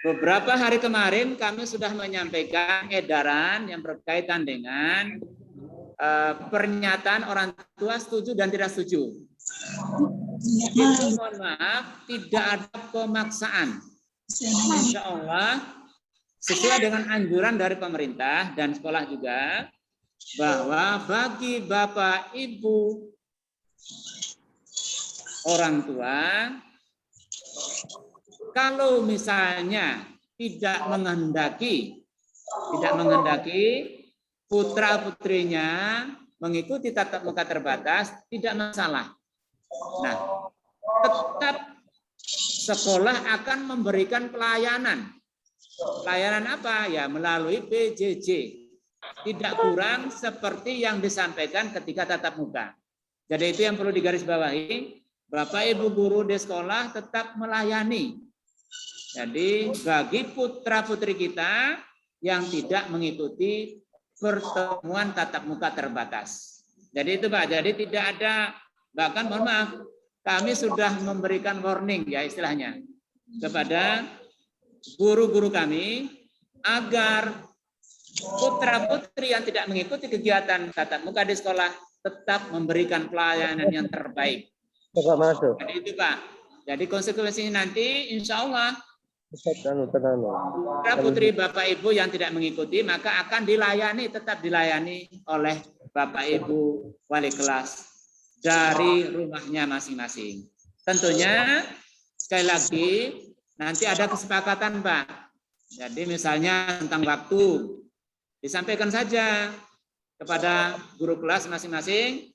Beberapa hari kemarin kami sudah menyampaikan edaran yang berkaitan dengan pernyataan orang tua setuju dan tidak setuju. Itu mohon maaf, tidak ada pemaksaan. Insya Allah sesuai dengan anjuran dari pemerintah dan sekolah juga, bahwa bagi Bapak Ibu orang tua, kalau misalnya tidak menghendaki putra putrinya mengikuti tatap muka terbatas, tidak masalah. Nah, tetap sekolah akan memberikan pelayanan. Pelayanan apa? Ya melalui PJJ. tidak kurang seperti yang disampaikan ketika tatap muka. Jadi itu yang perlu digarisbawahi, Bapak Ibu guru di sekolah tetap melayani. Jadi bagi putra-putri kita yang tidak mengikuti pertemuan tatap muka terbatas. Jadi itu Pak, jadi tidak ada, bahkan mohon maaf, kami sudah memberikan warning ya istilahnya kepada guru-guru kami agar putra-putri yang tidak mengikuti kegiatan tatap muka di sekolah tetap memberikan pelayanan yang terbaik. Jadi itu Pak. Jadi konsekuensinya nanti insya Allah putra-putri Bapak Ibu yang tidak mengikuti maka akan dilayani, tetap dilayani oleh Bapak Ibu wali kelas dari rumahnya masing-masing. Tentunya sekali lagi nanti ada kesepakatan Pak. Jadi misalnya tentang waktu disampaikan saja kepada guru kelas masing-masing,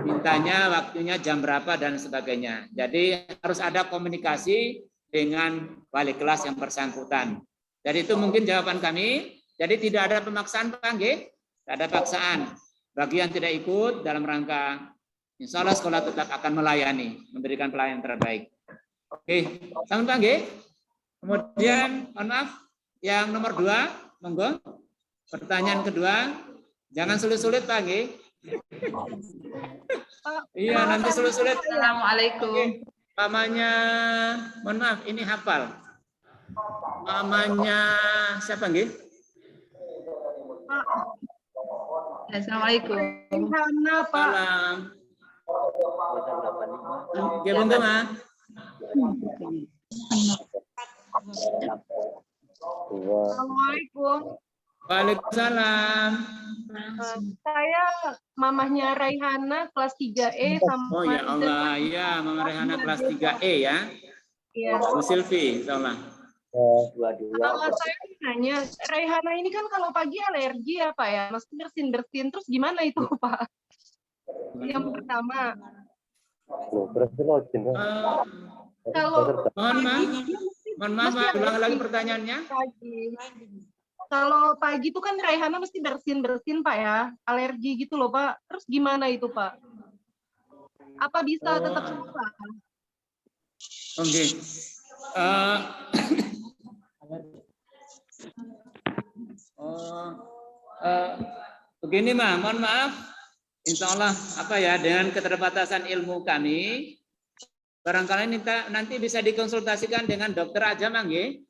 mintanya waktunya jam berapa dan sebagainya. Jadi harus ada komunikasi dengan wali kelas yang bersangkutan. Jadi itu mungkin jawaban kami. Jadi tidak ada pemaksaan Pak nggih? Tidak ada paksaan. Bagi yang tidak ikut dalam rangka insya Allah sekolah tetap akan melayani, memberikan pelayanan terbaik. Oke, selamat Pak nggih. Kemudian mohon maaf yang nomor 2, monggo. Pertanyaan kedua, jangan sulit-sulit Pak nggih. Iya, nanti sulit-sulit. Assalamualaikum. Mamanya, mohon maaf, ini hafal. Mamanya siapa nggih? Assalamualaikum. Hana, Pak. Salam. Oke, monggo, Ma. Assalamualaikum. Waalaikumsalam. Saya mamahnya Raihana kelas 3E sama Oh ya Allah, ya Mama Rehana kelas 3E ya. Iya. Bu Silvi, insyaallah. Saya nanya, Raihana ini kan kalau pagi alergi ya Pak ya, mesti bersin-bersin, terus gimana itu Pak? Yang pertama. Kalau Mohon maaf, ulang lagi pertanyaannya. Kalau pagi itu kan Raihana mesti bersin-bersin Pak ya, alergi gitu loh Pak. Terus gimana itu Pak? Apa bisa tetap sekolah? Oke. Begini Ma, mohon maaf. Insya Allah apa ya dengan keterbatasan ilmu kami, barangkali nanti bisa dikonsultasikan dengan dokter aja Mangge.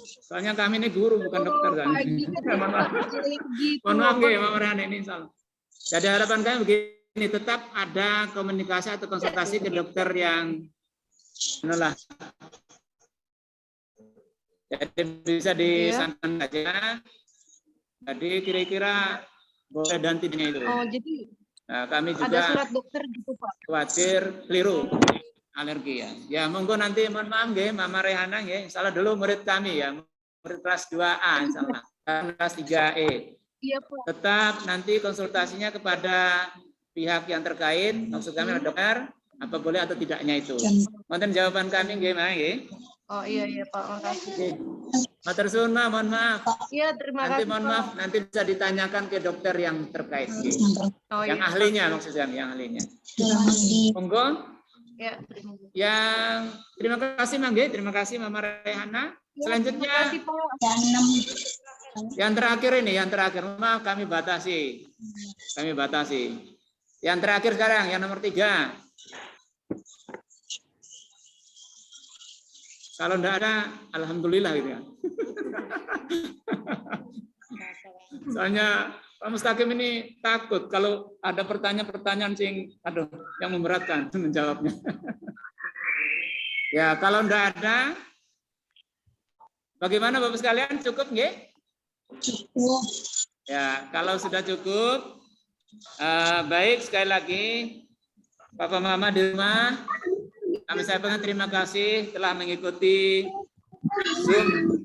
Soalnya kami ini guru bukan dokter kan. Mohon maaf nggih, Mama Rehana ini insyaallah. Jadi harapan kami begini, tetap ada komunikasi atau konsultasi ke dokter yang inilah. Jadi bisa disampaikan aja. Jadi kira-kira boleh dan tidaknya itu. Oh, jadi nah, kami juga ada surat dokter gitu Pak. Khawatir keliru alergi ya. Ya monggo nanti mohon maaf nggih Mama Rehana nggih. Insyaallah dulu murid kami ya. Murid kelas 2A insyaallah. Kelas 3E. Iya, Pak. Tetap nanti konsultasinya kepada pihak yang terkait, maksud kami adalah dokter, apa boleh atau tidaknya itu. Wonten jawaban kami nggih, Ma nggih. Oh iya Pak, makasih. Matur suwun, Ma, mohon maaf. Iya, terima kasih. Nanti mohon maaf, nanti bisa ditanyakan ke dokter yang terkait. Oh, yang iya. ahlinya maksud kami, yang ahlinya. Monggo. Ya, terima kasih. Terima kasih Mangge, terima kasih Mama Rehana. Selanjutnya Terima kasih, Pak. yang terakhir ini, yang terakhir maaf kami batasi. Yang terakhir sekarang, yang nomor 3. Kalau enggak ada, alhamdulillah gitu ya. Soalnya Pak Mustaqim ini takut kalau ada pertanyaan-pertanyaan yang memberatkan menjawabnya. Ya, kalau enggak ada, bagaimana Bapak sekalian? Cukup nggih? Cukup. Ya, kalau sudah cukup, baik sekali lagi, Papa Mama di rumah, kami sampaikan terima kasih telah mengikuti Zoom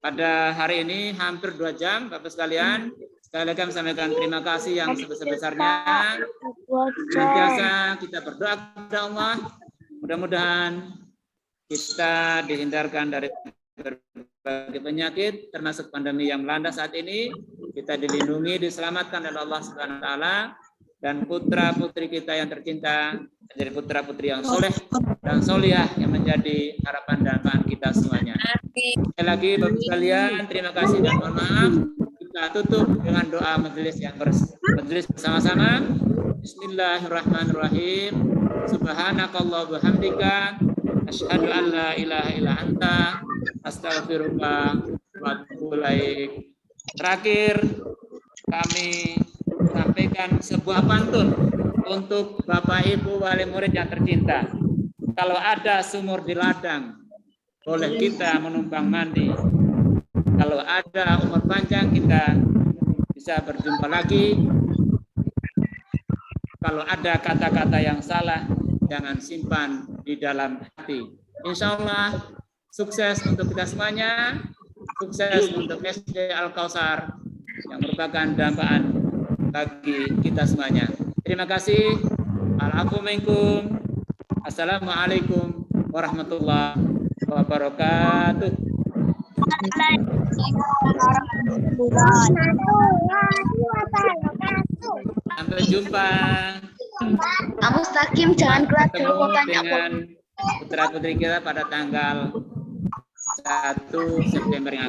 pada hari ini hampir 2 jam, Bapak sekalian. Sekali lagi kami sampaikan terima kasih yang sebesar-besarnya. Senantiasa kita berdoa kepada Allah, mudah-mudahan kita dihindarkan dari berbagai penyakit termasuk pandemi yang melanda saat ini. Kita dilindungi, diselamatkan oleh Allah Subhanahu wa taala, dan putra-putri kita yang tercinta menjadi putra-putri yang soleh dan solihah yang menjadi harapan dan doa kita semuanya. Sekali lagi Bapak sekalian, terima kasih dan mohon maaf. Kita tutup dengan doa majelis bersama-sama. Bismillahirrahmanirrahim. Subhanakallah bihamdika asyhadu an la ilaha illa anta astaghfiruka wa atubu ilaik. Terakhir kami sampaikan sebuah pantun untuk Bapak Ibu wali murid yang tercinta. Kalau ada sumur di ladang, boleh kita menumpang mandi. Kalau ada umur panjang, kita bisa berjumpa lagi. Kalau ada kata-kata yang salah, jangan simpan di dalam hati. Insya Allah, sukses untuk kita semuanya. Sukses untuk SD Al-Kausar yang merupakan dambaan bagi kita semuanya. Terima kasih. Assalamualaikum warahmatullahi wabarakatuh. Sampai jumpa. Kamu Mustaqim jangan keluar dulu mau tanya dengan putra-putri kita pada tanggal 1 September yang